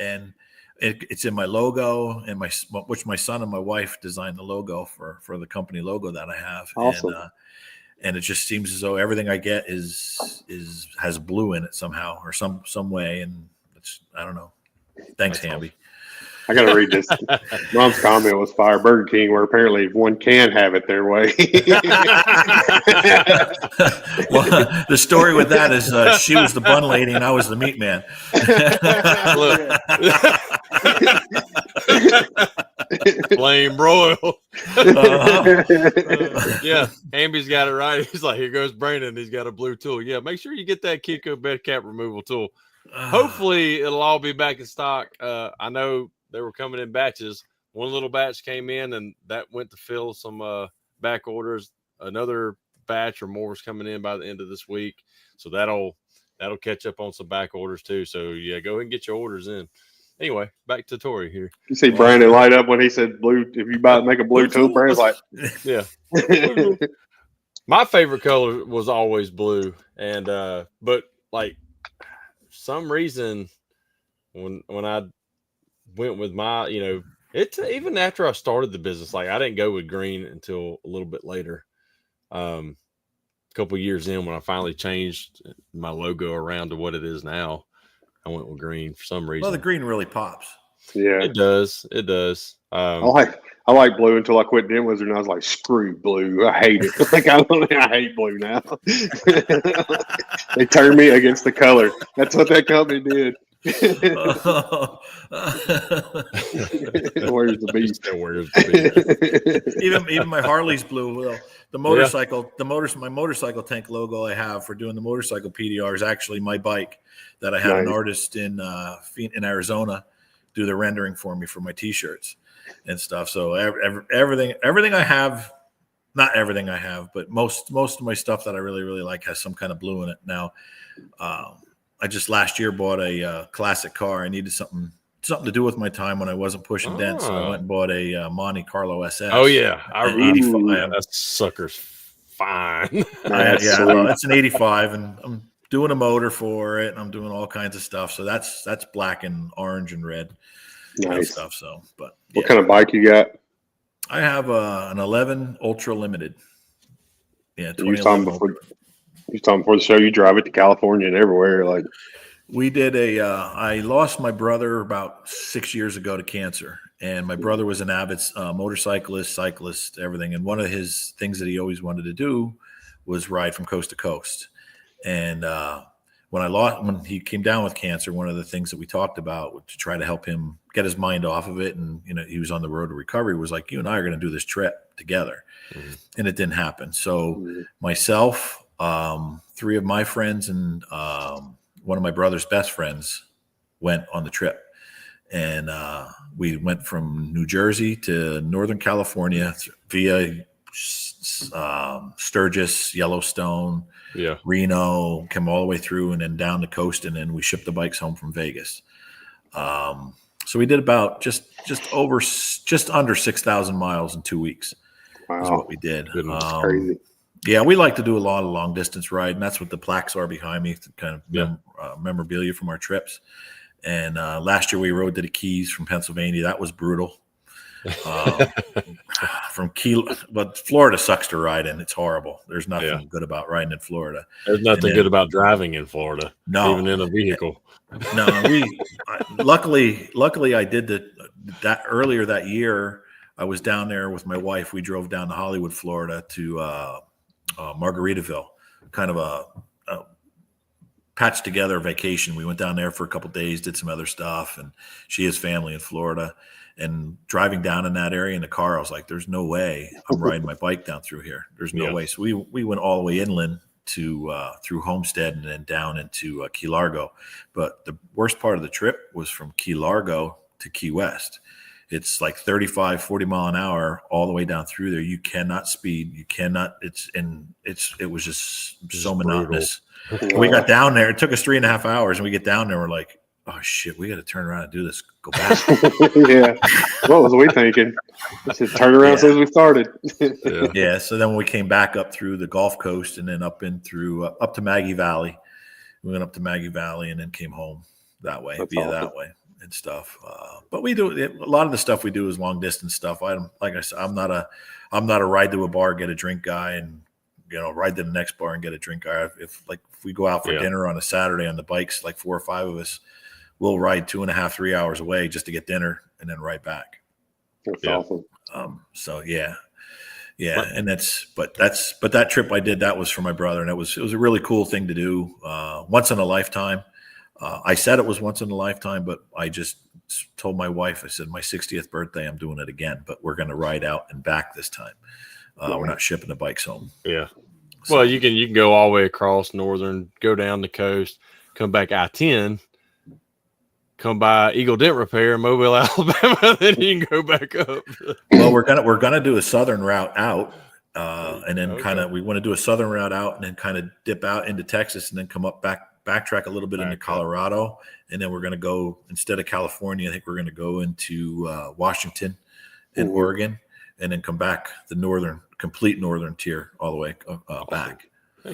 [SPEAKER 3] and it's in my logo, and which my son and my wife designed the logo for the company logo that I have.
[SPEAKER 2] Awesome.
[SPEAKER 3] And it just seems as though everything I get has blue in it somehow or some way, and I don't know. Thanks, Hamby.
[SPEAKER 2] I got to read this. Mom's comment was fire. Burger King, where apparently one can have it their way.
[SPEAKER 3] Well, the story with that is she was the bun lady and I was the meat man.
[SPEAKER 1] Flame broil. Yeah, Amby's got it right. He's like, here goes Brandon. He's got a blue tool. Yeah, make sure you get that Kiko bed cap removal tool. Hopefully, it'll all be back in stock. I know they were coming in batches. One little batch came in, and that went to fill some back orders. Another batch or more is coming in by the end of this week, so that'll catch up on some back orders too. So yeah, go ahead and get your orders in. Anyway, back to Tory here.
[SPEAKER 2] You see Brandon light up when he said blue. If you make a blue tool, Brandon's like,
[SPEAKER 1] yeah. My favorite color was always blue, and but like some reason when I went with my, it's even after I started the business, like I didn't go with green until a little bit later. A couple of years in, when I finally changed my logo around to what it is now, I went with green for some reason.
[SPEAKER 3] Well, the green really pops.
[SPEAKER 2] Yeah,
[SPEAKER 1] it does.
[SPEAKER 2] I like blue until I quit Den Wizard, and I was like, screw blue. I hate it. I hate blue now. They turned me against the color. That's what that company did. Where's the beast?
[SPEAKER 3] Even my Harley's blue. Well, the motorcycle, my motorcycle tank logo I have for doing the motorcycle PDR is actually my bike that I had an artist in Arizona do the rendering for me for my T-shirts and stuff. So everything I have, not everything I have, but most of my stuff that I really, really like has some kind of blue in it. Now, I just last year bought a classic car. I needed something to do with my time when I wasn't pushing dents. So I went and bought a Monte Carlo SS.
[SPEAKER 1] Oh yeah,
[SPEAKER 3] an 85.
[SPEAKER 1] That sucker's fine.
[SPEAKER 3] It's an 85, and I'm doing a motor for it. And I'm doing all kinds of stuff. So that's black and orange and red and stuff. So, but
[SPEAKER 2] what kind of bike you got?
[SPEAKER 3] I have an 11 Ultra Limited. Yeah,
[SPEAKER 2] you talking before the show. You drive it to California and everywhere. Like
[SPEAKER 3] we did I lost my brother about 6 years ago to cancer, And my brother was an avid motorcyclist, cyclist, everything. And one of his things that he always wanted to do was ride from coast to coast. And when he came down with cancer, one of the things that we talked about to try to help him get his mind off of it, and he was on the road to recovery, was like, you and I are going to do this trip together. Mm-hmm. And it didn't happen. So myself, 3 of my friends, and one of my brother's best friends went on the trip. And we went from New Jersey to Northern California via Sturgis, Yellowstone, Reno, came all the way through and then down the coast, and then we shipped the bikes home from Vegas. So we did about just under 6,000 miles in 2 weeks. Wow. Is what we did.
[SPEAKER 2] That's crazy.
[SPEAKER 3] Yeah, we like to do a lot of long distance ride, and that's what the plaques are behind me, kind of memorabilia from our trips. And last year we rode to the Keys from Pennsylvania. That was brutal. But Florida sucks to ride in. It's horrible. There's nothing good about riding in Florida.
[SPEAKER 1] There's nothing good about driving in Florida.
[SPEAKER 3] No,
[SPEAKER 1] even in a vehicle.
[SPEAKER 3] No, luckily I did that earlier that year. I was down there with my wife. We drove down to Hollywood, Florida to Margaritaville, kind of a patched together vacation. We went down there for a couple of days, did some other stuff, and she has family in Florida. And driving down in that area in the car, I was like, there's no way I'm riding my bike down through here. There's no way. So we went all the way inland to through Homestead and then down into Key Largo. But the worst part of the trip was from Key Largo to Key West. It's like 35, 40 mile an hour all the way down through there. You cannot speed. You cannot. It was just so monotonous. We got down there. It took us 3.5 hours, and we get down there. We're like, oh shit, we got to turn around and do this. Go back.
[SPEAKER 2] Yeah. What was we thinking? I said turn around since we started.
[SPEAKER 3] Yeah. So then when we came back up through the Gulf Coast and then up to Maggie Valley, we went up to Maggie Valley and then came home that way, that way and stuff. But we do a lot of the stuff we do is long distance stuff. Like I said, I'm not a ride to a bar, get a drink guy, and ride to the next bar and get a drink guy. If we go out for dinner on a Saturday on the bikes, like 4 or 5 of us, we'll ride 2.5, 3 hours away just to get dinner and then ride back.
[SPEAKER 2] That's awesome.
[SPEAKER 3] So yeah. And but that trip I did, that was for my brother, and it was a really cool thing to do. Once in a lifetime. I said it was once in a lifetime, but I just told my wife, I said, my 60th birthday, I'm doing it again, but we're going to ride out and back this time. We're not shipping the bikes home.
[SPEAKER 1] Yeah. So, well, you can go all the way across northern, go down the coast, come back I-10, come by Eagle Dent Repair, Mobile, Alabama, then you can go back up.
[SPEAKER 3] Well, we're gonna do a southern route out, and then we want to do a southern route out, and then kind of dip out into Texas, and then come up backtrack a little bit into Colorado, and then we're gonna go, instead of California, I think we're gonna go into Washington and Oregon, and then come back the complete northern tier all the way back.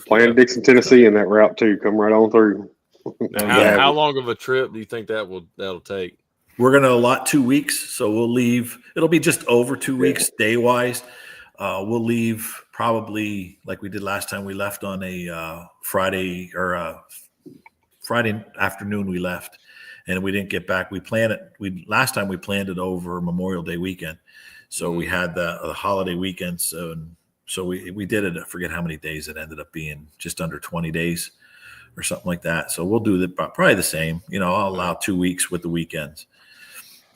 [SPEAKER 2] Playing Dixon, Tennessee in that route too. Come right on through.
[SPEAKER 1] Now, how long of a trip do you think that'll take?
[SPEAKER 3] We're going to allot 2 weeks, so we'll leave. It'll be just over 2 weeks day wise. We'll leave probably like we did last time. We left on a Friday afternoon. We left, and we didn't get back. Last time we planned it over Memorial Day weekend, so we had the holiday weekend. So we did it. I forget how many days it ended up being. Just under 20 days. Or something like that. So we'll do probably the same. I'll allow 2 weeks with the weekends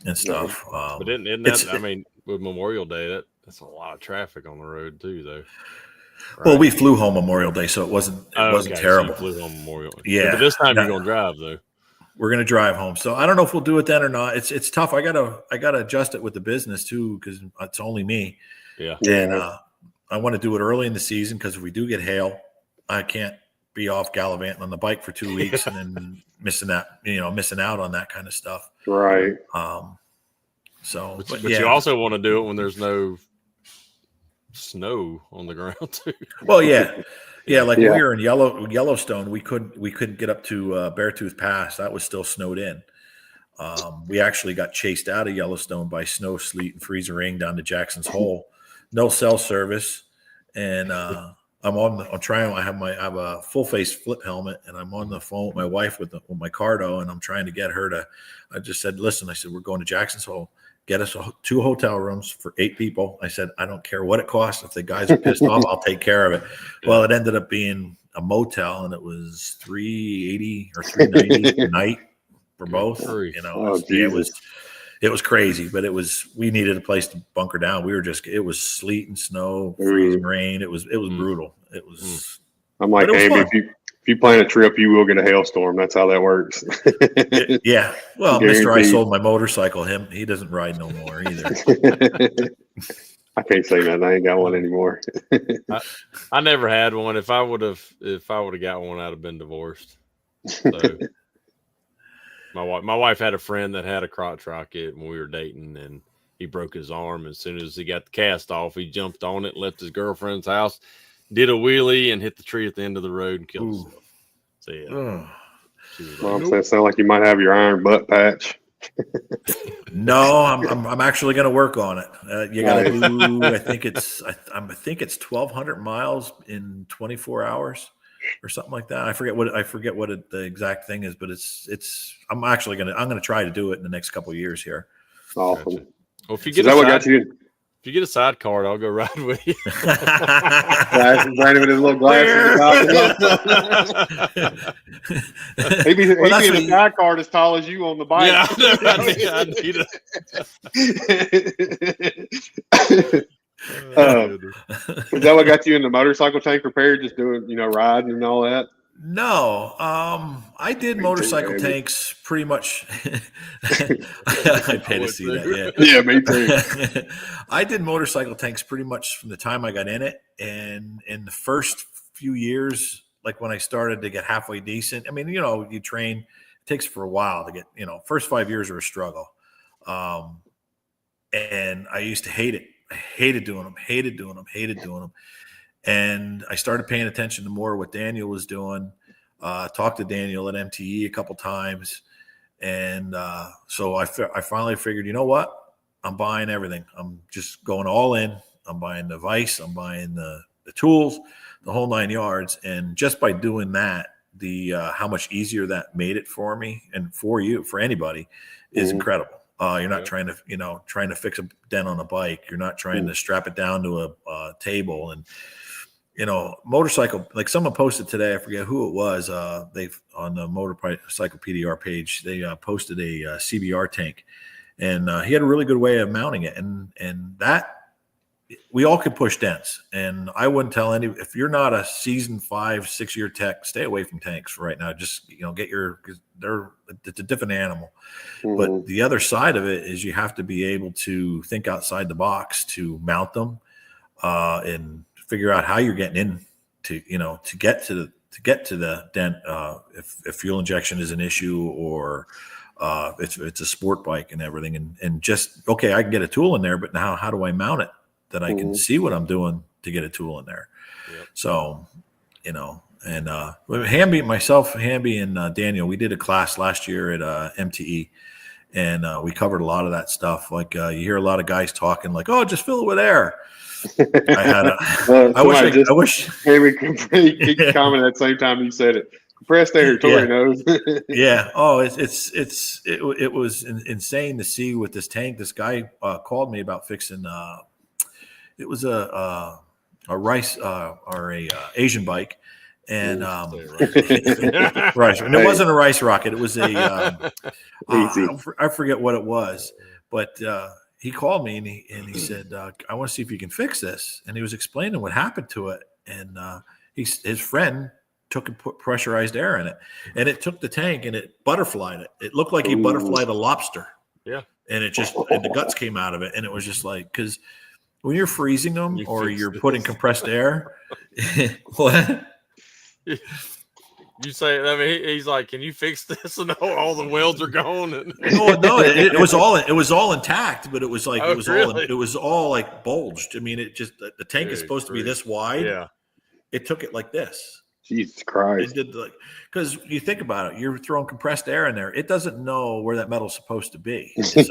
[SPEAKER 3] and stuff.
[SPEAKER 1] But isn't that, with Memorial Day, that's a lot of traffic on the road too, though.
[SPEAKER 3] Right? Well, we flew home Memorial Day, so it wasn't terrible.
[SPEAKER 1] So you flew home Memorial Day.
[SPEAKER 3] Yeah.
[SPEAKER 1] But this time you're gonna drive though.
[SPEAKER 3] We're gonna drive home. So I don't know if we'll do it then or not. It's tough. I gotta adjust it with the business too, because it's only me.
[SPEAKER 1] Yeah.
[SPEAKER 3] And I want to do it early in the season, because if we do get hail, I can't be off gallivanting on the bike for 2 weeks and then missing out on that kind of stuff.
[SPEAKER 2] Right.
[SPEAKER 1] But you also want to do it when there's no snow on the ground too.
[SPEAKER 3] Well, yeah. Like we were in Yellowstone, we couldn't get up to Beartooth Pass. That was still snowed in. We actually got chased out of Yellowstone by snow, sleet, and freezing rain down to Jackson's Hole. No cell service, and I have a full face flip helmet, and I'm on the phone with my wife with my Cardo, and I'm trying to get her to. I just said, listen, I said, we're going to Jackson's Hole. get us 2 hotel rooms for 8 people. I said, I don't care what it costs. If the guys are pissed off, I'll take care of it. Well, it ended up being a motel, and it was $380 or $390 a night for both. You know, it was crazy, but we needed a place to bunker down. It was sleet and snow, freezing rain. It was brutal. It was.
[SPEAKER 2] I'm like, Andy, if you plan a trip, you will get a hailstorm. That's how that works.
[SPEAKER 3] Yeah. Well, Mr. I sold my motorcycle. He doesn't ride no more either.
[SPEAKER 2] I can't say that. I ain't got one anymore.
[SPEAKER 1] I never had one. If I would have got one, I'd have been divorced. So my wife had a friend that had a crotch rocket when we were dating, and he broke his arm. As soon as he got the cast off, he jumped on it, left his girlfriend's house, did a wheelie, and hit the tree at the end of the road and killed himself. So yeah.
[SPEAKER 2] Mom said, "Sound like you might have your iron butt patch."
[SPEAKER 3] No, I'm actually going to work on it. You got to do. I think it's 1,200 miles in 24 hours or something like that. I forget what the exact thing is, but I'm going to try to do it in the next couple of years here.
[SPEAKER 2] Awesome.
[SPEAKER 1] Gotcha. Well, if you get a sidecar, I'll go ride with you.
[SPEAKER 2] Brandon with his little glasses. He'd be in a sidecar as tall as you on the bike.
[SPEAKER 1] Yeah, I need
[SPEAKER 2] Is that what got you in the motorcycle tank repair? Just doing, riding and all that?
[SPEAKER 3] No, I did motorcycle tanks pretty much. I pay to see that.
[SPEAKER 2] Yeah, me too.
[SPEAKER 3] I did motorcycle tanks pretty much from the time I got in it, and in the first few years, like when I started to get halfway decent. I mean, you train. It takes for a while to get. First 5 years are a struggle, and I used to hate it. I hated doing them. And I started paying attention to more what Daniel was doing. Talked to Daniel at MTE a couple times. And so I finally figured, you know what? I'm buying everything. I'm just going all in. I'm buying the vise. I'm buying the tools, the whole 9 yards. And just by doing that, how much easier that made it for me and for you, for anybody, is incredible. You're not trying to fix a dent on a bike. You're not trying to strap it down to a table. And motorcycle, like someone posted today, I forget who it was. They've on the motorcycle PDR page, they posted a CBR tank, and he had a really good way of mounting it. And that we all could push dents. And I wouldn't tell if you're not a seasoned 5-6 year tech, stay away from tanks for right now. Just, because it's a different animal. But the other side of it is you have to be able to think outside the box to mount them, and figure out how you're getting in to get to the dent, if fuel injection is an issue, or it's a sport bike and everything, and just, okay, I can get a tool in there, but now how do I mount it that I can see what I'm doing to get a tool in there? Yep. So, and Hamby and Daniel, we did a class last year at MTE, and we covered a lot of that stuff. Like you hear a lot of guys talking like, "Oh, just fill it with air." I wish
[SPEAKER 2] Henry could comment at the same time you said it. Compressed air, Tory knows.
[SPEAKER 3] Yeah. Oh, it was insane to see with this tank. This guy called me about fixing. It was a rice or a Asian bike, and rice. And it wasn't a rice rocket. It was a I forget what it was, but. He called me and he said, "I want to see if you can fix this." And he was explaining what happened to it. And his friend took and put pressurized air in it, and it took the tank and it butterflied it. It looked like he butterflied a lobster.
[SPEAKER 1] Yeah.
[SPEAKER 3] And and the guts came out of it, and it was just like, because when you're freezing them or you're putting compressed air, what?
[SPEAKER 1] You say, he's like, "Can you fix this?" And all the welds are gone. And
[SPEAKER 3] no, it was all intact, but it was like
[SPEAKER 1] really?
[SPEAKER 3] it was all like bulged. I mean, it just the tank is supposed to be this wide.
[SPEAKER 1] Yeah,
[SPEAKER 3] it took it like this.
[SPEAKER 2] Jesus Christ!
[SPEAKER 3] It did, because you think about it, you're throwing compressed air in there. It doesn't know where that metal's supposed to be, so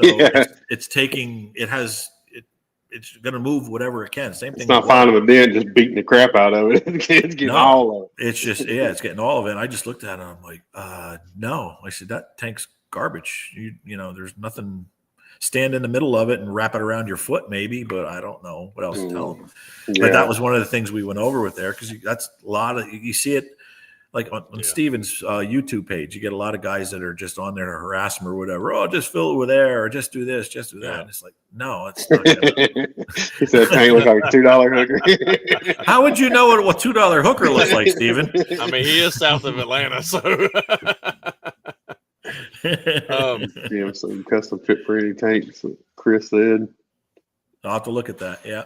[SPEAKER 3] it's taking. It has. It's going to move whatever it can. Same thing.
[SPEAKER 2] It's not finding the dent, just beating the crap out of it. It's getting all of it.
[SPEAKER 3] It's just, it's getting all of it. And I just looked at it. And I'm like, no. I said, that tank's garbage. There's nothing. stand in the middle of it and wrap it around your foot, maybe. But I don't know what else to tell them.
[SPEAKER 2] Yeah.
[SPEAKER 3] But that was one of the things we went over with there because that's a lot of you see it. Like on Steven's YouTube page, you get a lot of guys that are just on there to harass him or whatever. Oh, just fill it with air or just do this, just do that. Yeah. And it's like, no, it's not gonna.
[SPEAKER 2] He said tank looks like a $2 hooker.
[SPEAKER 3] How would you know what $2 hooker looks like, Steven?
[SPEAKER 1] I mean, he is south of Atlanta, so
[SPEAKER 2] yeah, some custom fit for any tanks, Chris said.
[SPEAKER 3] I'll have to look at that. Yeah.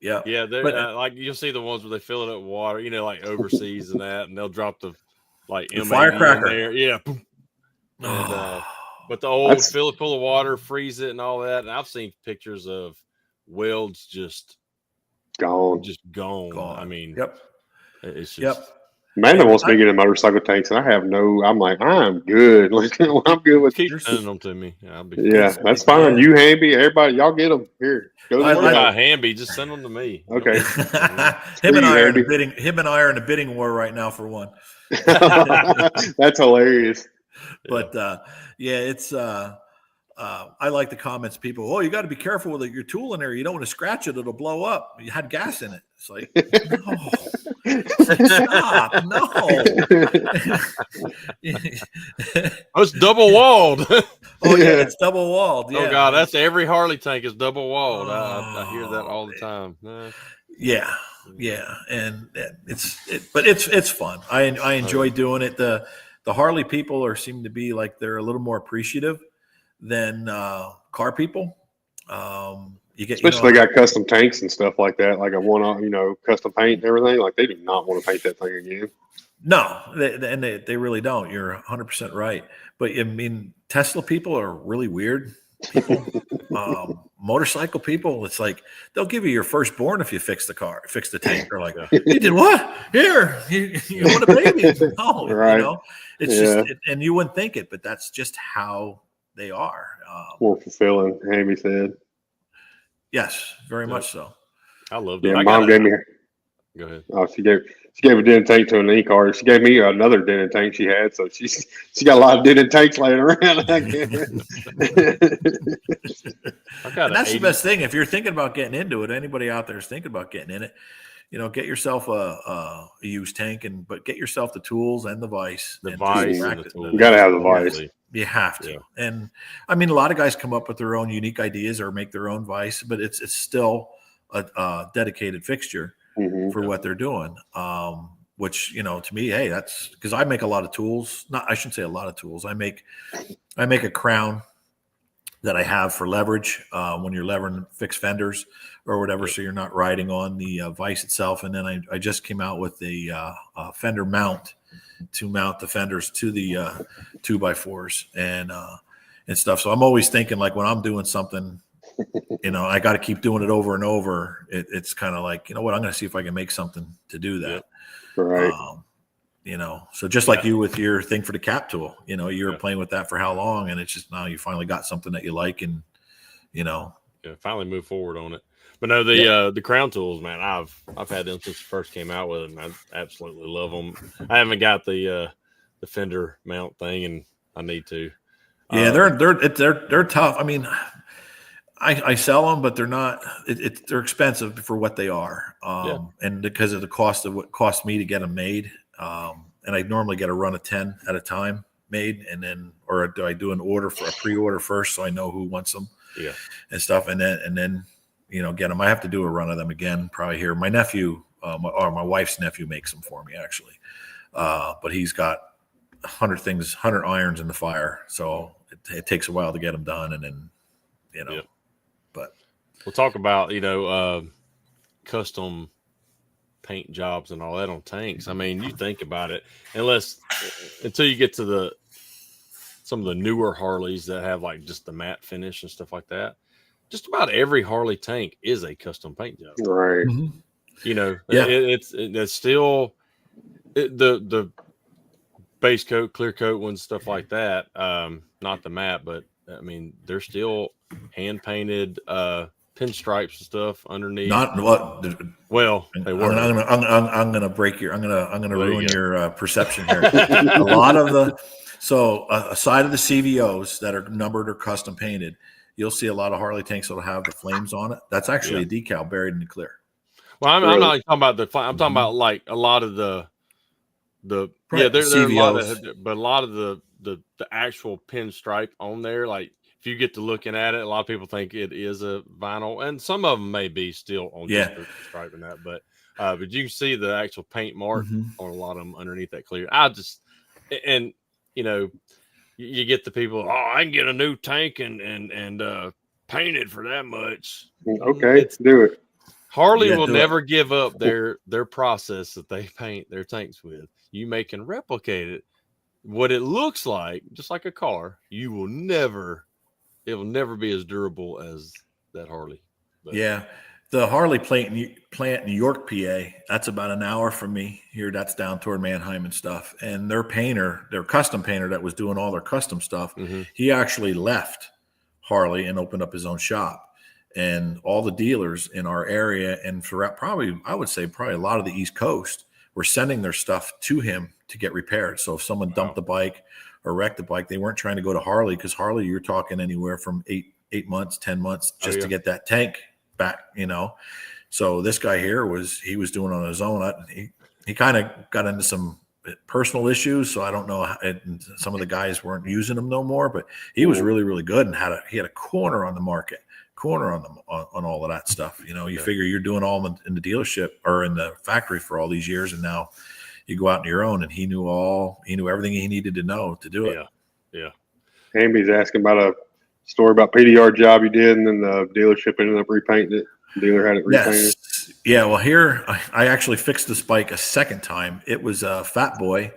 [SPEAKER 1] Yeah, they're like you'll see the ones where they fill it up with water, like overseas and that, and they'll drop the
[SPEAKER 3] firecracker
[SPEAKER 1] in there. Yeah. And, but the old fill it full of water, freeze it, and all that. And I've seen pictures of welds just
[SPEAKER 2] gone.
[SPEAKER 1] I mean, it's just.
[SPEAKER 2] Yep. Amanda wants me to get in motorcycle tanks, and I'm like, I'm good. Like, I'm good with.
[SPEAKER 1] Keep sending them to me.
[SPEAKER 2] Yeah, that's fine. You, Hamby, everybody, y'all get them here. Go to
[SPEAKER 1] Hamby, just send them to me.
[SPEAKER 2] Okay.
[SPEAKER 3] Him and I are in a bidding war right now for one.
[SPEAKER 2] That's hilarious.
[SPEAKER 3] But it's. I like the comments. People, you got to be careful with your tool in there. You don't want to scratch it; it'll blow up. You had gas in it. It's like, no. Stop! No,
[SPEAKER 1] it's double walled.
[SPEAKER 3] It's double walled. Yeah.
[SPEAKER 1] Oh God, that's every Harley tank is double walled. I hear that all the time.
[SPEAKER 3] Yeah, and it's fun. I enjoy doing it. The Harley people seem to be like they're a little more appreciative than car people.
[SPEAKER 2] Especially they got custom tanks and stuff like that, like custom paint and everything. Like they do not want to paint that thing again.
[SPEAKER 3] No, they really don't. You're 100% right. But I mean, Tesla people are really weird people. Motorcycle people, it's like they'll give you your firstborn if you fix the tank. They're like, you did what? Here, you want a baby? No,
[SPEAKER 2] right.
[SPEAKER 3] It's just, and you wouldn't think it, but that's just how they are.
[SPEAKER 2] More fulfilling, Amy said.
[SPEAKER 3] Yes, very much so.
[SPEAKER 1] I love it.
[SPEAKER 2] Yeah, Mom gave me.
[SPEAKER 1] Go ahead.
[SPEAKER 2] Oh, she gave a dented tank to an e-car. She gave me another dented tank she had, so she got a lot of dented tanks laying around.
[SPEAKER 3] And that's the best thing. If you're thinking about getting into it, anybody out there is thinking about getting in it, get yourself a used tank, but get yourself the tools and the vise.
[SPEAKER 1] You got
[SPEAKER 2] to have the vise.
[SPEAKER 3] You have to. Yeah. And I mean, a lot of guys come up with their own unique ideas or make their own vise, but it's still a dedicated fixture for what they're doing. Which, to me, hey, that's because I make a lot of tools. I shouldn't say a lot of tools. I make a crown that I have for leverage when you're levering fixed fenders or whatever. So you're not riding on the vise itself. And then I just came out with a fender mount to mount the fenders to the 2x4s and stuff. So I'm always thinking, like, when I'm doing something, I got to keep doing it over and over. It's kind of like, what, I'm going to see if I can make something to do that.
[SPEAKER 2] Right.
[SPEAKER 3] So just like you with your thing for the cap tool, you were playing with that for how long, and it's just now you finally got something that you like, and
[SPEAKER 1] finally move forward on it. But no, the crown tools, man, I've had them since first came out with them. I absolutely love them. I haven't got the fender mount thing, and I need to.
[SPEAKER 3] Yeah, they're tough. I mean, I sell them, but they're not. They're expensive for what they are, and because of the cost of what cost me to get them made. And I normally get a run of 10 at a time made, and then, or do I do an order for a pre-order first so I know who wants them, and stuff, and then get them. I have to do a run of them again probably here. My nephew, or my wife's nephew, makes them for me actually, but he's got 100 irons in the fire, so it takes a while to get them done, and then But
[SPEAKER 1] we'll talk about custom paint jobs and all that on tanks. I mean, you think about it, until you get to some of the newer Harleys that have like just the matte finish and stuff like that. Just about every Harley tank is a custom paint job,
[SPEAKER 2] right?
[SPEAKER 1] It's still the base coat, clear coat ones, stuff like that. Not the matte, but I mean, they're still hand painted pinstripes and stuff underneath.
[SPEAKER 3] Not what.
[SPEAKER 1] Well, they were.
[SPEAKER 3] I'm gonna break your. I'm gonna
[SPEAKER 1] There you
[SPEAKER 3] ruin
[SPEAKER 1] go.
[SPEAKER 3] your perception here. A lot of the aside of the CVOs that are numbered or custom painted, you'll see a lot of Harley tanks that'll have the flames on it. That's actually a decal buried in the clear.
[SPEAKER 1] Well, I'm not talking about the. I'm talking about like a lot of the
[SPEAKER 3] Right,
[SPEAKER 1] there are a lot of,
[SPEAKER 3] CVOs.
[SPEAKER 1] but a lot of the actual pinstripe on there, like if you get to looking at it, a lot of people think it is a vinyl, and some of them may be still on just the stripe and that, but you can see the actual paint mark on a lot of them underneath that clear. And you know, you get the people, oh, I can get a new tank and paint it for that much.
[SPEAKER 2] Okay, do it.
[SPEAKER 1] Harley will never give up their process that they paint their tanks with. You can replicate it, what it looks like, just like a car. It will never be as durable as that Harley. But.
[SPEAKER 3] Yeah, the Harley plant in New York, PA. That's about an hour from me here. That's down toward Manheim and stuff. And their custom painter that was doing all their custom stuff, he actually left Harley and opened up his own shop. And all the dealers in our area and throughout I would say probably a lot of the East Coast were sending their stuff to him to get repaired. So if someone dumped the bike or wrecked the bike, they weren't trying to go to Harley, because Harley, you're talking anywhere from 8 months, 10 months just to get that tank back, So this guy here was doing on his own. He kind of got into some personal issues, so I don't know. Some of the guys weren't using him no more, but he was really, really good and he had a corner on the market. On all of that stuff. You figure you're doing all in the dealership or in the factory for all these years, and now you go out on your own, and he knew everything he needed to know to do it.
[SPEAKER 1] Yeah.
[SPEAKER 2] Amby's asking about a story about PDR job you did, and then the dealership ended up repainting it. The dealer had it repainted.
[SPEAKER 3] Yes. Yeah. Well, here I actually fixed this bike a second time. It was a Fat Boy.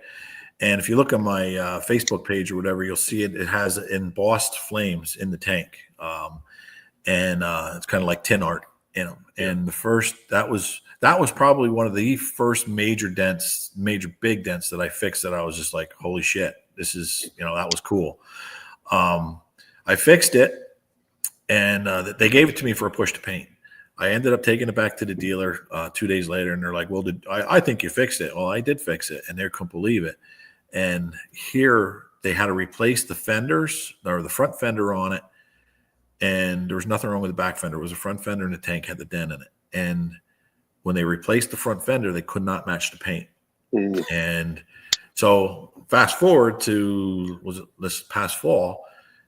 [SPEAKER 3] And if you look on my Facebook page or whatever, you'll see it. It has embossed flames in the tank. And it's kind of like tin art in them. And that was probably one of the first major big dents that I fixed, that I was just like, holy shit, this is, that was cool. I fixed it, and they gave it to me for a push to paint. I ended up taking it back to the dealer 2 days later, and they're like, well, I think you fixed it. Well, I did fix it, and they couldn't believe it. And here they had to replace the fenders, or the front fender on it. And there was nothing wrong with the back fender. It was a front fender, and the tank had the dent in it. And when they replaced the front fender, they could not match the paint. And so fast forward to, this past fall,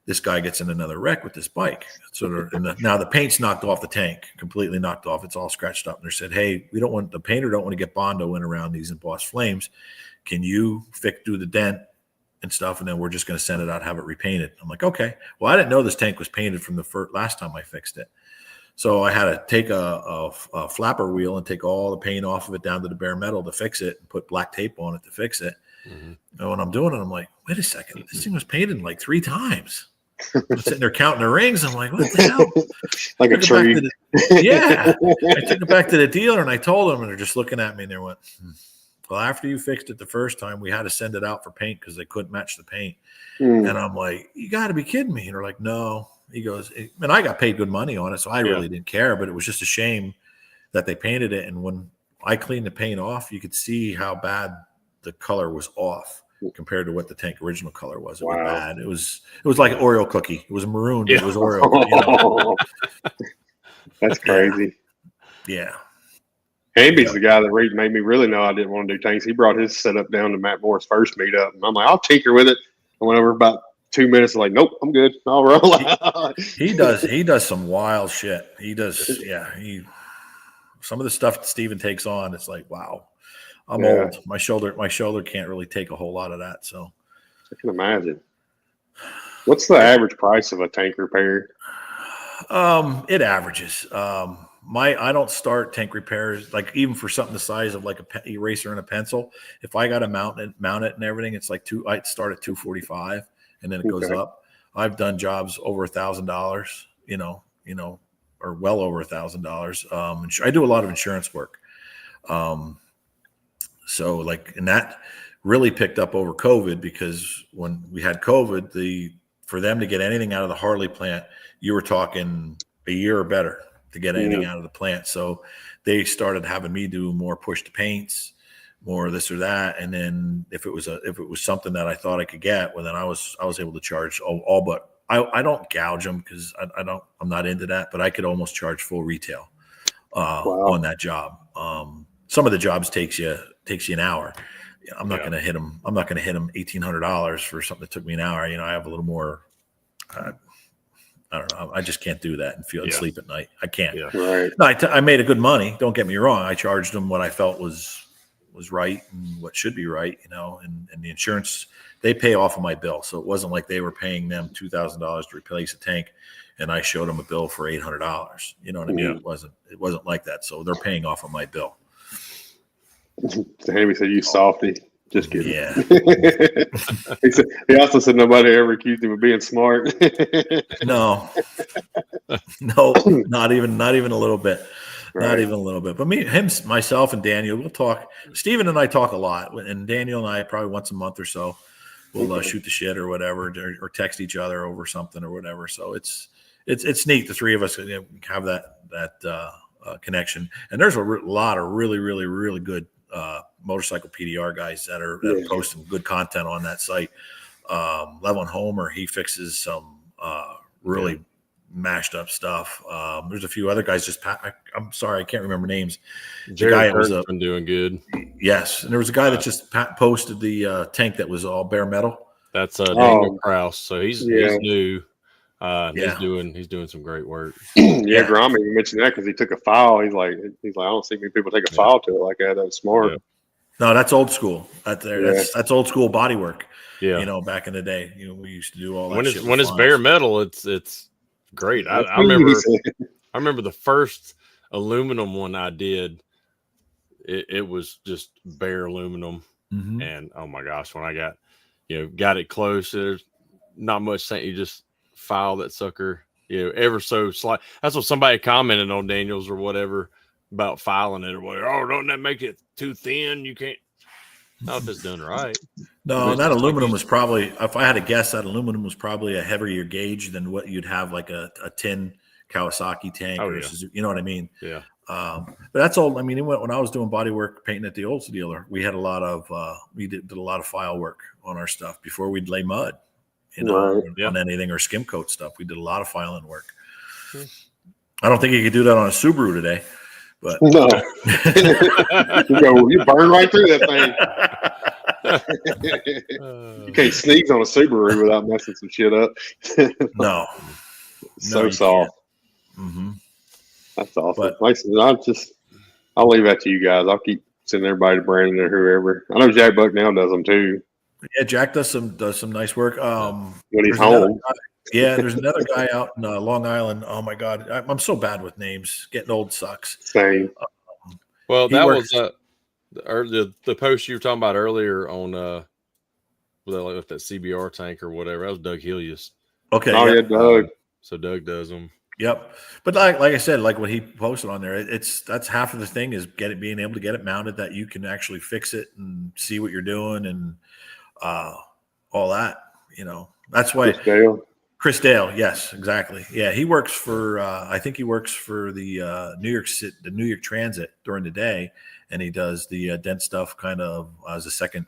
[SPEAKER 3] this guy gets in another wreck with this bike. So now the paint's knocked off the tank, completely knocked off. It's all scratched up. And they said, hey, the painter don't want to get Bondo in around these embossed flames. Can you do the dent and stuff, and then we're just going to send it out, have it repainted. I'm like, okay. Well, I didn't know this tank was painted from the last time I fixed it. So I had to take a flapper wheel and take all the paint off of it down to the bare metal to fix it, and put black tape on it to fix it. And when I'm doing it, I'm like, wait a second, this thing was painted like 3 times. I'm sitting there counting the rings. I'm like, what the hell?
[SPEAKER 2] Like a tree.
[SPEAKER 3] I took it back to the dealer, and I told them, and they're just looking at me, and they went, well, after you fixed it the first time, we had to send it out for paint because they couldn't match the paint. And I'm like, you got to be kidding me. And they're like, no. He goes, and I got paid good money on it, so I really didn't care. But it was just a shame that they painted it. And when I cleaned the paint off, you could see how bad the color was off compared to what the tank original color was. It was bad. It was like an Oreo cookie. It was maroon. It was Oreo cookie.
[SPEAKER 2] That's crazy.
[SPEAKER 3] Yeah.
[SPEAKER 2] Amby's the guy that made me really know I didn't want to do tanks. He brought his setup down to Matt Moore's first meetup, and I'm like, I'll tinker with it. I went over about 2 minutes. I'm like, nope, I'm good. I'll roll out.
[SPEAKER 3] He does some wild shit. He does. Yeah. Some of the stuff that Steven takes on, it's like, wow, I'm old. My shoulder can't really take a whole lot of that. So
[SPEAKER 2] I can imagine. What's the average price of a tank repair?
[SPEAKER 3] It averages. I don't start tank repairs, like even for something the size of like a eraser and a pencil. If I got to mount it and everything, it's like I'd start at $245, and then it goes up. I've done jobs over $1,000, or well over $1,000. I do a lot of insurance work. So like, and that really picked up over COVID, because when we had COVID, for them to get anything out of the Harley plant, you were talking a year or better. to get anything out of the plant. So they started having me do more push to paints, more this or that. And then if it was something that I thought I could get, well, then I was able to charge all but I don't gouge them because I'm not into that, but I could almost charge full retail on that job. Some of the jobs takes you an hour. I'm not going to hit them. I'm not going to hit them $1,800 for something that took me an hour. I have a little more, I don't know. I just can't do that and feel and sleep at night. I can't.
[SPEAKER 2] Yeah. Right.
[SPEAKER 3] No, I made a good money. Don't get me wrong. I charged them what I felt was right and what should be right, and the insurance, they pay off of my bill. So it wasn't like they were paying them $2,000 to replace a tank and I showed them a bill for $800. You know what I mean? It wasn't like that. So they're paying off of my bill.
[SPEAKER 2] Hammy said, "You softy." Just kidding.
[SPEAKER 3] Yeah.
[SPEAKER 2] he also said nobody ever accused him of being smart.
[SPEAKER 3] No, not even a little bit. Right. Not even a little bit. But myself and Daniel, we'll talk. Steven and I talk a lot, and Daniel and I probably once a month or so we'll shoot the shit or whatever, or text each other over something or whatever. So it's neat. The three of us have that connection. And there's a lot of really, really, really good motorcycle PDR guys that are posting good content on that site. Levin Homer, he fixes some really mashed up stuff. There's a few other guys. I'm sorry, I can't remember names.
[SPEAKER 1] Jared Kirk's been doing good.
[SPEAKER 3] Yes, and there was a guy that just posted the tank that was all bare metal.
[SPEAKER 1] That's Daniel Kraus. So he's new. He's doing some great work.
[SPEAKER 2] Grommy, you mentioned that because he took a file. He's like, I don't see many people take a file to it like that. That's smart.
[SPEAKER 3] Yeah. No, that's old school. That's old school body work.
[SPEAKER 1] Yeah,
[SPEAKER 3] back in the day, we used to do all that.
[SPEAKER 1] When it's bare metal, it's great. I remember the first aluminum one I did. It was just bare aluminum, and oh my gosh, when I got it close, there's not much saying. You just file that sucker, ever so slight. That's what somebody commented on Daniels or whatever about filing it or whatever. Oh, don't that make it too thin? You can't. Not if it's done right.
[SPEAKER 3] No, that aluminum was probably, if I had to guess, that aluminum was probably a heavier gauge than what you'd have like a tin Kawasaki tank. You know what I mean?
[SPEAKER 1] Yeah.
[SPEAKER 3] But that's all. I mean, when I was doing body work painting at the old dealer, we had a lot of did a lot of file work on our stuff before we'd lay mud, on anything or skim coat stuff. We did a lot of filing work. I don't think you could do that on a Subaru today, but
[SPEAKER 2] no, you burn right through that thing. You can't sneeze on a Subaru without messing some shit up.
[SPEAKER 3] No,
[SPEAKER 2] so soft.
[SPEAKER 3] Mm-hmm.
[SPEAKER 2] That's awesome. I'll leave that to you guys. I'll keep sending everybody to Brandon or whoever. I know Jack Bucknell does them too.
[SPEAKER 3] Yeah, Jack does some nice work.
[SPEAKER 2] When he's home.
[SPEAKER 3] There's another guy out in Long Island. Oh my God, I'm so bad with names. Getting old sucks.
[SPEAKER 2] Same.
[SPEAKER 1] Well, that was the post you were talking about earlier on with that CBR tank or whatever. That was Doug Helios.
[SPEAKER 3] Okay.
[SPEAKER 2] Oh yeah, Doug.
[SPEAKER 1] So Doug does them.
[SPEAKER 3] Yep. But like I said, like what he posted on there, that's half of the thing is being able to get it mounted that you can actually fix it and see what you're doing and all that. That's why. Chris Dale, yes, exactly. Yeah, he works for. I think he works for the New York Transit during the day, and he does the dent stuff kind of as a second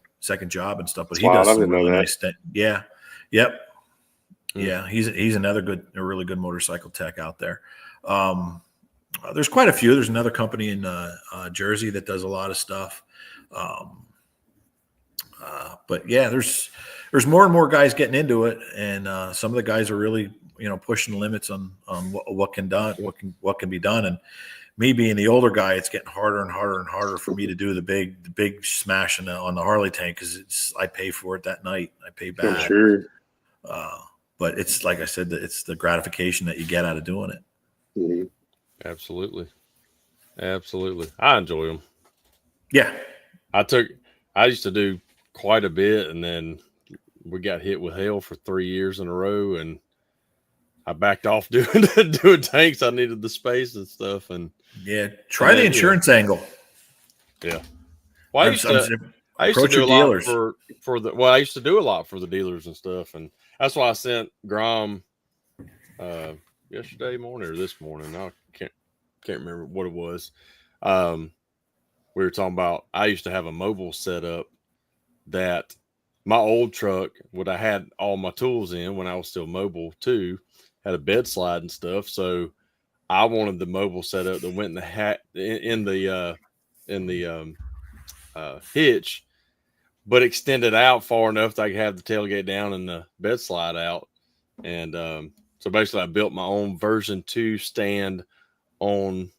[SPEAKER 3] job and stuff. But he does some really nice dent. Yeah, yep, yeah. He's another really good motorcycle tech out there. There's quite a few. There's another company in Jersey that does a lot of stuff. But yeah, there's more and more guys getting into it, and some of the guys are really, pushing the limits on what can be done. And me being the older guy, it's getting harder and harder and harder for me to do the big smash on the Harley tank because I pay for it that night. I pay bad.
[SPEAKER 2] I'm sure.
[SPEAKER 3] But it's like I said, it's the gratification that you get out of doing it.
[SPEAKER 2] Mm-hmm.
[SPEAKER 1] Absolutely. I enjoy them.
[SPEAKER 3] Yeah.
[SPEAKER 1] I used to do quite a bit, and then we got hit with hell for 3 years in a row, and I backed off doing tanks. I needed the space and stuff, and
[SPEAKER 3] try the insurance angle.
[SPEAKER 1] Yeah, well, I used to do a lot for the. Well, I used to do a lot for the dealers and stuff, and that's why I sent Grom yesterday morning or this morning. I can't remember what it was. We were talking about, I used to have a mobile setup that my old truck, what I had all my tools in when I was still mobile too, had a bed slide and stuff. So I wanted the mobile setup that went in the hitch, but extended out far enough that I could have the tailgate down and the bed slide out. And so basically I built my own version 2 stand on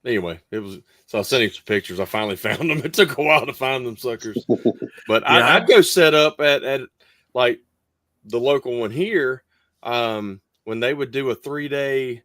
[SPEAKER 1] anyway, it was, so I sent you some pictures. I finally found them. It took a while to find them suckers, but
[SPEAKER 3] Yeah,
[SPEAKER 1] I'd go set up at like the local one here. When they would do a 3-day,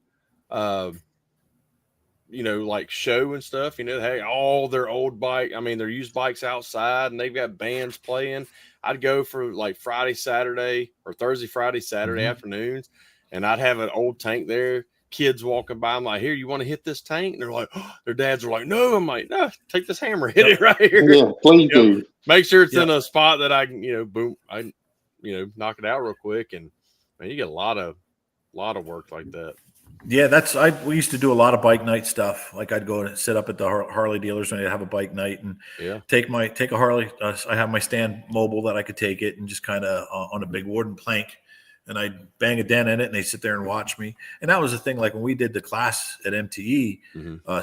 [SPEAKER 1] like show and stuff, hey, all their old their used bikes outside, and they've got bands playing. I'd go for like Friday, Saturday, or Thursday, Friday, Saturday afternoons, and I'd have an old tank there. Kids walking by, I'm like, here, you want to hit this tank? And they're like, oh, their dads are like, no. I'm like, no, take this hammer, hit it right here.
[SPEAKER 2] Yeah, please do.
[SPEAKER 1] Make sure it's in a spot that I can, boom, knock it out real quick. And man, you get a lot of work like that.
[SPEAKER 3] Yeah, we used to do a lot of bike night stuff. Like I'd go and sit up at the Harley dealers when I'd have a bike night and take a Harley. I have my stand mobile that I could take it and just kind of on a big wooden plank, and I'd bang a dent in it and they sit there and watch me. And that was the thing. Like when we did the class at MTE,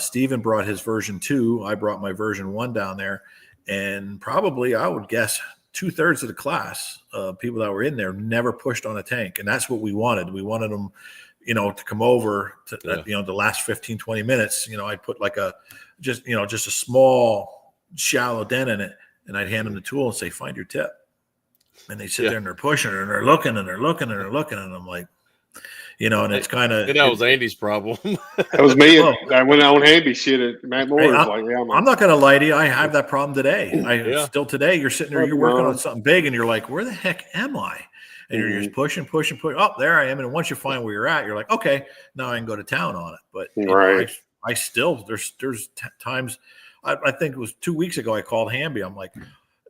[SPEAKER 3] Steven brought his version 2. I brought my version 1 down there, and probably I would guess 2/3 of the class, people that were in there, never pushed on a tank. And that's what we wanted. We wanted them, to come over to, the last 15, 20 minutes, I'd put like just a small shallow dent in it, and I'd hand them the tool and say, find your tip. And they sit there and they're pushing it and they're looking and they're looking and they're looking. And I'm like, and it's kind of.
[SPEAKER 1] That was Andy's problem.
[SPEAKER 2] That was me. I went on handy shit at Matt Moore's.
[SPEAKER 3] I'm not going to lie to you. I have that problem today. Still today, you're sitting there, you're working on something big and you're like, where the heck am I? And you're just pushing. Oh, there I am. And once you find where you're at, you're like, okay, now I can go to town on it. But I still, there's times, I think it was 2 weeks ago, I called Hamby. I'm like,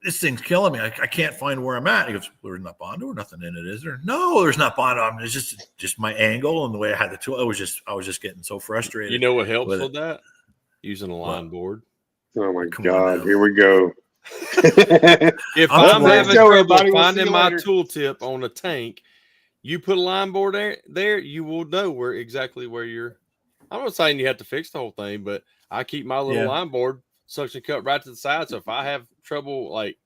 [SPEAKER 3] this thing's killing me. I can't find where I'm at. He goes, there's not Bondo or nothing in it, is there? No, there's not Bondo. It's just my angle and the way I had the tool. I was just getting so frustrated.
[SPEAKER 1] You know what helps with that? Using a line board.
[SPEAKER 2] Oh my God, here we go.
[SPEAKER 1] If I'm having trouble finding my tooltip on a tank, you put a line board there, you will know exactly where you're. I'm not saying you have to fix the whole thing, but I keep my little line board suction cup right to the side. So if I have trouble, like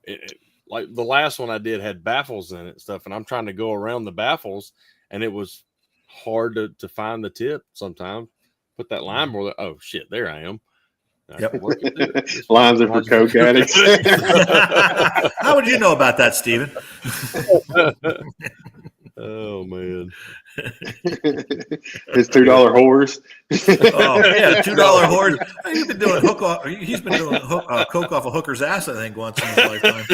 [SPEAKER 1] the last one I did had baffles in it and stuff, and I'm trying to go around the baffles, and it was hard to find the tip sometimes. Put that line board. Oh shit, there I am.
[SPEAKER 3] Yep.
[SPEAKER 2] Lines are for coke addicts.
[SPEAKER 3] How would you know about that, Steven?
[SPEAKER 1] Oh man,
[SPEAKER 2] his $2 whores.
[SPEAKER 3] Oh yeah, $2 whores. He's been doing coke off a hooker's ass, I think, once in his lifetime.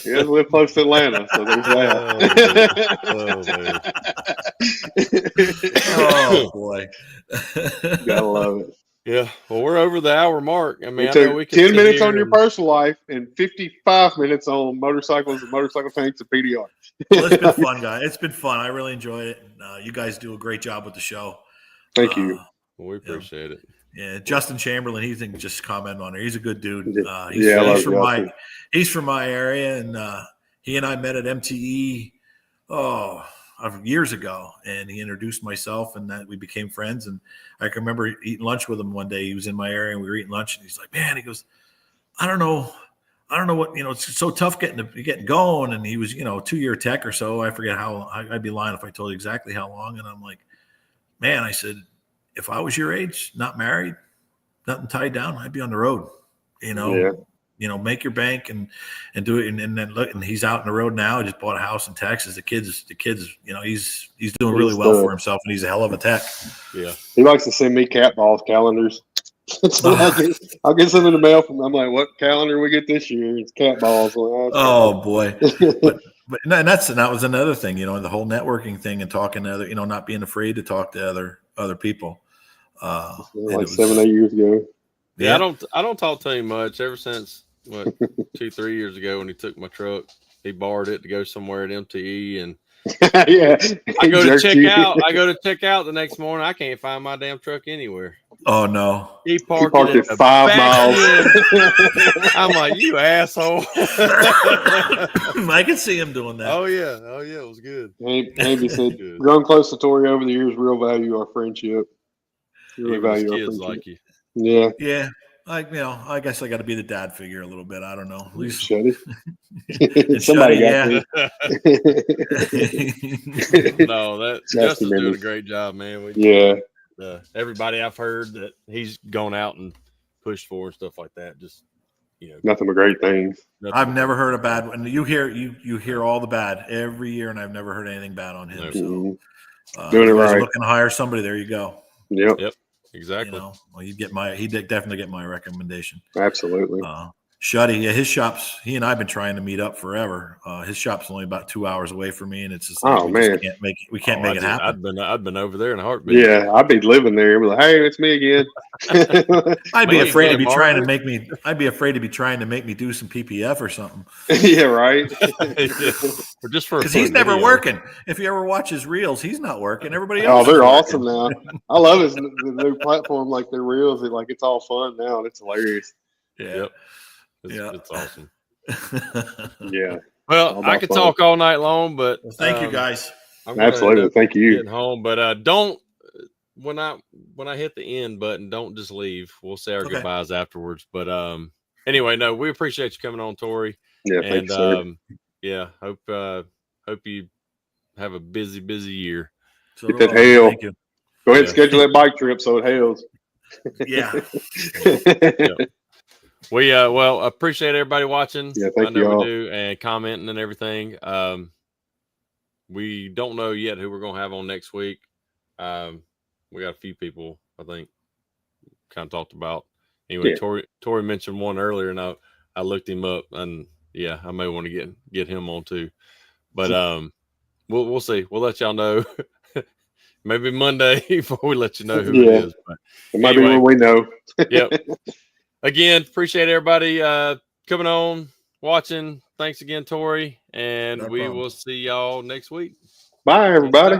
[SPEAKER 2] He doesn't live close to Atlanta, so there's
[SPEAKER 3] that. Oh boy,
[SPEAKER 2] gotta love it.
[SPEAKER 1] Yeah, well, we're over the hour mark. I mean,
[SPEAKER 2] I know we can 10 minutes on your personal life and 55 minutes on motorcycles and motorcycle tanks and PDR.
[SPEAKER 3] Well, it's been fun, guys. It's been fun. I really enjoyed it. You guys do a great job with the show.
[SPEAKER 2] Thank you.
[SPEAKER 1] Well, we appreciate it.
[SPEAKER 3] Yeah, Justin Chamberlain, he can just comment on it. He's a good dude. He's from my area, and he and I met at MTE. Years ago, and he introduced myself, and that we became friends. And I can remember eating lunch with him one day. He was in my area and we were eating lunch, and he's like, man, he goes, I don't know what, it's so tough getting going. And he was, 2-year tech or so. I forget how. I'd be lying if I told you exactly how long. And I'm like, man, I said, if I was your age, not married, nothing tied down, I'd be on the road, make your bank and do it. And then look, and he's out on the road now. He just bought a house in Texas. The kids, he's doing really well for himself, and he's a hell of a tech.
[SPEAKER 2] Yeah. He likes to send me cat balls calendars. So I'll get some in the mail from, I'm like, what calendar we get this year? It's cat balls.
[SPEAKER 3] Oh boy. But that was another thing, the whole networking thing and talking to other, not being afraid to talk to other people.
[SPEAKER 2] Like 7-8 years ago.
[SPEAKER 1] Yeah, I don't talk to him much ever since 2-3 years ago when he took my truck. He borrowed it to go somewhere at MTE, and
[SPEAKER 2] Yeah.
[SPEAKER 1] I
[SPEAKER 2] He
[SPEAKER 1] go to
[SPEAKER 2] jerked
[SPEAKER 1] check
[SPEAKER 2] you.
[SPEAKER 1] out. I go to check out the next morning. I can't find my damn truck anywhere.
[SPEAKER 3] Oh no.
[SPEAKER 1] He
[SPEAKER 2] He
[SPEAKER 1] parked
[SPEAKER 2] parked
[SPEAKER 1] it
[SPEAKER 2] it
[SPEAKER 1] at the
[SPEAKER 2] 5
[SPEAKER 1] back
[SPEAKER 2] miles.
[SPEAKER 1] end. I'm like, you asshole.
[SPEAKER 3] I can see him doing that.
[SPEAKER 1] Oh yeah, it was good.
[SPEAKER 2] Andy said,
[SPEAKER 1] Good.
[SPEAKER 2] "Grown close to Tory over the years, real value our friendship. Really
[SPEAKER 1] Even his
[SPEAKER 2] value our
[SPEAKER 1] kids
[SPEAKER 2] friendship."
[SPEAKER 1] like you.
[SPEAKER 2] Yeah,
[SPEAKER 3] Yeah. I guess I got to be the dad figure a little bit. I don't know. At least
[SPEAKER 2] Shuddy.
[SPEAKER 3] and
[SPEAKER 2] Somebody
[SPEAKER 3] Shuddy,
[SPEAKER 2] got
[SPEAKER 3] yeah.
[SPEAKER 2] me.
[SPEAKER 1] No, that
[SPEAKER 2] Nasty
[SPEAKER 1] Justin's doing a
[SPEAKER 2] memories.
[SPEAKER 1] great job, man.
[SPEAKER 2] Yeah,
[SPEAKER 1] Everybody I've heard that he's gone out and pushed for and stuff like that. Just
[SPEAKER 2] nothing but great things.
[SPEAKER 3] I've never heard a bad one. You hear all the bad every year, and I've never heard anything bad on him.
[SPEAKER 2] Mhm.
[SPEAKER 3] So
[SPEAKER 2] Doing it
[SPEAKER 3] you guys are
[SPEAKER 2] right.
[SPEAKER 3] looking to hire somebody. There you go.
[SPEAKER 2] Yep,
[SPEAKER 1] Exactly.
[SPEAKER 3] Well, he'd definitely get my recommendation.
[SPEAKER 2] absolutely.
[SPEAKER 3] Shuddy, yeah, his shop's. He and I've been trying to meet up forever. His shop's only about 2 hours away from me, and it's just like
[SPEAKER 2] Oh,
[SPEAKER 3] we
[SPEAKER 2] man.
[SPEAKER 3] just can't make it happen.
[SPEAKER 1] I'd been over there in a heartbeat.
[SPEAKER 2] Yeah, I'd be living there. I'd be like, "Hey, it's me again."
[SPEAKER 3] I'd be
[SPEAKER 1] Man,
[SPEAKER 3] afraid to be
[SPEAKER 1] Margaret.
[SPEAKER 3] trying to make me. I'd be afraid to be trying to make me do some PPF or something.
[SPEAKER 2] Yeah, right.
[SPEAKER 1] Or just for
[SPEAKER 3] Because he's never working. If you ever watch his reels, he's not working. Everybody else.
[SPEAKER 2] Oh, they're
[SPEAKER 3] is
[SPEAKER 2] awesome
[SPEAKER 3] working.
[SPEAKER 2] now. I love the new platform, like their reels. It's all fun now, and it's hilarious.
[SPEAKER 3] Yeah.
[SPEAKER 1] Yep. It's awesome.
[SPEAKER 2] Yeah.
[SPEAKER 1] Well, I could talk all night long, but
[SPEAKER 3] Well, thank you guys.
[SPEAKER 1] I'm gonna
[SPEAKER 2] Absolutely.
[SPEAKER 1] end up
[SPEAKER 2] Thank you.
[SPEAKER 1] getting home, but don't when I hit the end button, don't just leave. We'll say our goodbyes afterwards. But anyway, no, we appreciate you coming on, Tory.
[SPEAKER 2] Yeah, thanks, sir.
[SPEAKER 1] Yeah, hope you have a busy year.
[SPEAKER 3] So
[SPEAKER 2] Get that hail.
[SPEAKER 3] Thank you.
[SPEAKER 2] Go ahead and schedule that bike trip so it hails.
[SPEAKER 3] Yeah.
[SPEAKER 1] We appreciate everybody watching.
[SPEAKER 2] Yeah, thank
[SPEAKER 1] I know
[SPEAKER 2] you all.
[SPEAKER 1] we do, and commenting and everything. We don't know yet who we're gonna have on next week. We got a few people I think kind of talked about. Anyway,
[SPEAKER 2] Yeah.
[SPEAKER 1] Tory mentioned one earlier, and I looked him up, and yeah, I may want to get him on too. But we'll see. We'll let y'all know. Maybe Monday before we let you know who it is. But
[SPEAKER 2] it might be when we know.
[SPEAKER 1] Yep. Again, appreciate everybody coming on, watching. Thanks again, Tory, and we will see y'all next week.
[SPEAKER 2] Bye, everybody.